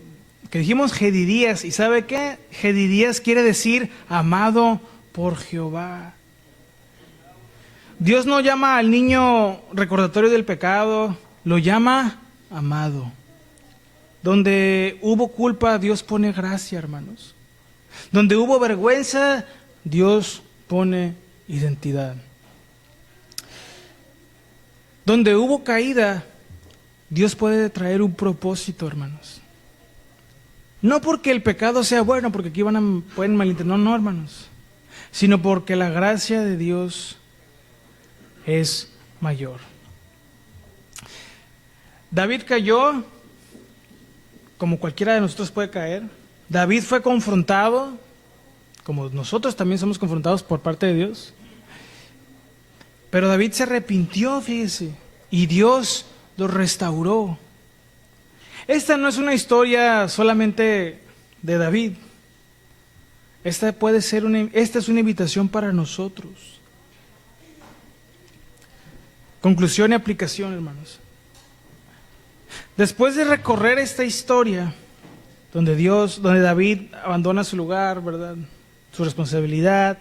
dijimos? Jedidías. ¿Y sabe qué? Jedidías quiere decir amado por Jehová. Dios no llama al niño recordatorio del pecado, lo llama amado. Donde hubo culpa, Dios pone gracia, hermanos. Donde hubo vergüenza, Dios pone identidad. Donde hubo caída, Dios puede traer un propósito, hermanos. No porque el pecado sea bueno, porque aquí pueden malentender, no, hermanos. Sino porque la gracia de Dios es mayor. David cayó, como cualquiera de nosotros puede caer. David fue confrontado, como nosotros también somos confrontados por parte de Dios. Pero David se arrepintió, fíjese, y Dios lo restauró. Esta no es una historia solamente de David. Esta es una invitación para nosotros. Conclusión y aplicación, hermanos. Después de recorrer esta historia, donde David abandona su lugar, ¿verdad?, su responsabilidad,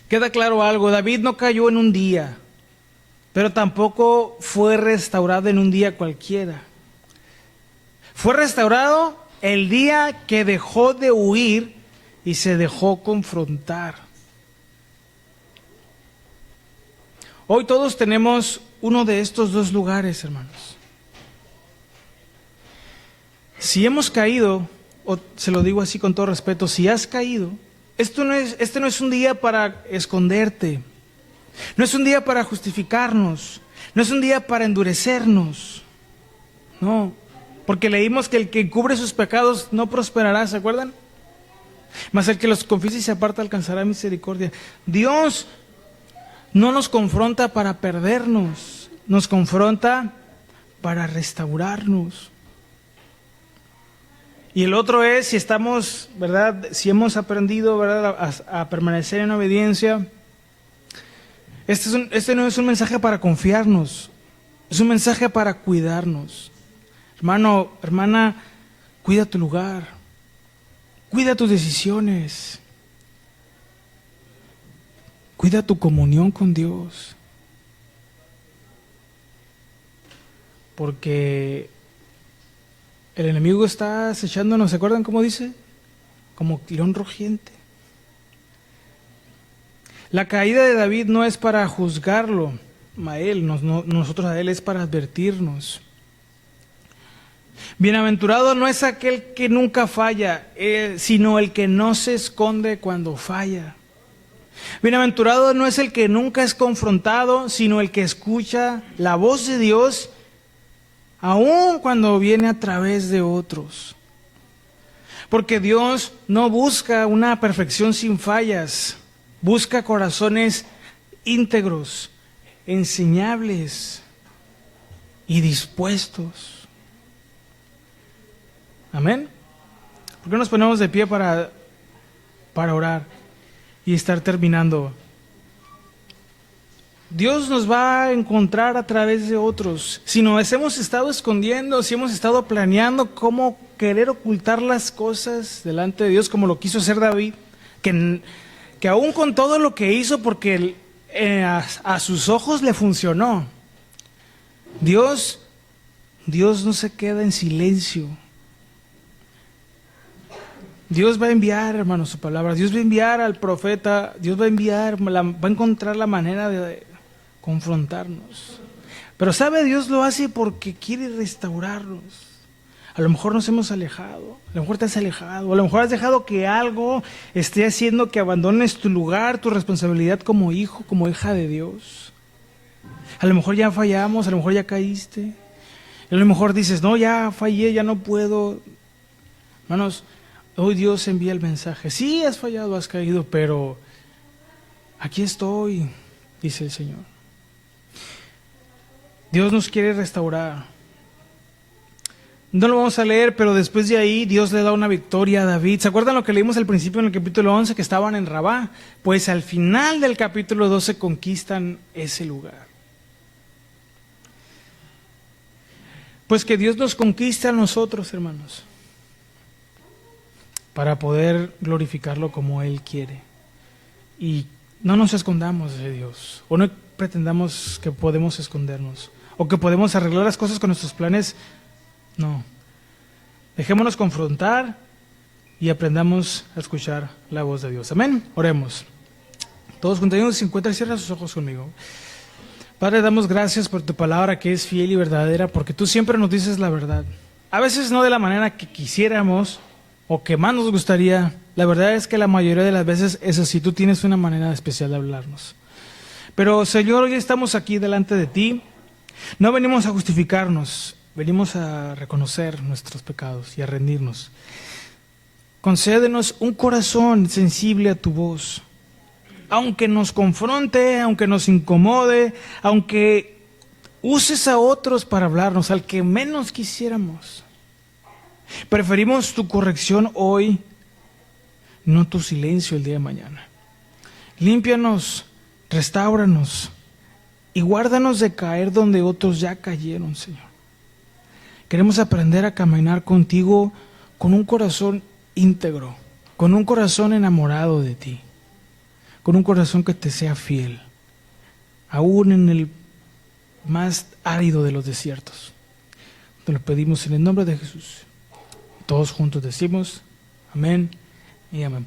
queda claro algo: David no cayó en un día, pero tampoco fue restaurado en un día cualquiera. Fue restaurado el día que dejó de huir y se dejó confrontar. Hoy todos tenemos uno de estos dos lugares, hermanos. Si hemos caído, o se lo digo así con todo respeto, si has caído, este no es un día para esconderte, no es un día para justificarnos, no es un día para endurecernos, no. Porque leímos que el que cubre sus pecados no prosperará, ¿se acuerdan? Mas el que los confiese y se aparta alcanzará misericordia. Dios no nos confronta para perdernos, nos confronta para restaurarnos. Y el otro es si estamos, ¿verdad? Si hemos aprendido, ¿verdad? A permanecer en obediencia. Este no es un mensaje para confiarnos, es un mensaje para cuidarnos. Hermano, hermana, cuida tu lugar, cuida tus decisiones, cuida tu comunión con Dios. Porque el enemigo está acechándonos, ¿se acuerdan cómo dice? Como león rugiente. La caída de David no es para juzgarlo a él, nosotros a él, es para advertirnos. Bienaventurado no es aquel que nunca falla, sino el que no se esconde cuando falla. Bienaventurado no es el que nunca es confrontado, sino el que escucha la voz de Dios, aun cuando viene a través de otros. Porque Dios no busca una perfección sin fallas, busca corazones íntegros, enseñables y dispuestos. Amén. ¿Por qué nos ponemos de pie para orar y estar terminando? Dios nos va a encontrar a través de otros. Si nos hemos estado escondiendo, si hemos estado planeando cómo querer ocultar las cosas delante de Dios, como lo quiso hacer David, que aún con todo lo que hizo, porque a sus ojos le funcionó. Dios no se queda en silencio. Dios va a enviar, hermanos, su palabra. Dios va a enviar al profeta. Dios va a encontrar la manera de confrontarnos. Pero sabe, Dios lo hace porque quiere restaurarnos. A lo mejor nos hemos alejado, a lo mejor te has alejado, a lo mejor has dejado que algo esté haciendo que abandones tu lugar, tu responsabilidad como hijo, como hija de Dios. A lo mejor ya fallamos, a lo mejor ya caíste. A lo mejor dices, no, ya fallé, ya no puedo. Hermanos, hoy Dios envía el mensaje. Sí, has fallado, has caído, pero aquí estoy, dice el Señor. Dios nos quiere restaurar. No lo vamos a leer, pero después de ahí Dios le da una victoria a David. ¿Se acuerdan lo que leímos al principio en el capítulo 11, que estaban en Rabá? Pues al final del capítulo 12 conquistan ese lugar. Pues que Dios nos conquiste a nosotros, hermanos, para poder glorificarlo como Él quiere. Y no nos escondamos de Dios, o no pretendamos que podemos escondernos, o que podemos arreglar las cosas con nuestros planes. No. Dejémonos confrontar y aprendamos a escuchar la voz de Dios. Amén. Oremos. Todos juntos, 50, y cierra sus ojos conmigo. Padre, damos gracias por tu palabra que es fiel y verdadera, porque tú siempre nos dices la verdad. A veces no de la manera que quisiéramos o que más nos gustaría. La verdad es que la mayoría de las veces es así. Tú tienes una manera especial de hablarnos. Pero Señor, hoy estamos aquí delante de ti. No venimos a justificarnos, venimos a reconocer nuestros pecados y a rendirnos. Concédenos un corazón sensible a tu voz. Aunque nos confronte, aunque nos incomode, aunque uses a otros para hablarnos, al que menos quisiéramos. Preferimos tu corrección hoy, no tu silencio el día de mañana. Límpianos, restáuranos y guárdanos de caer donde otros ya cayeron, Señor. Queremos aprender a caminar contigo con un corazón íntegro, con un corazón enamorado de ti, con un corazón que te sea fiel, aún en el más árido de los desiertos. Te lo pedimos en el nombre de Jesús. Todos juntos decimos amén y amén.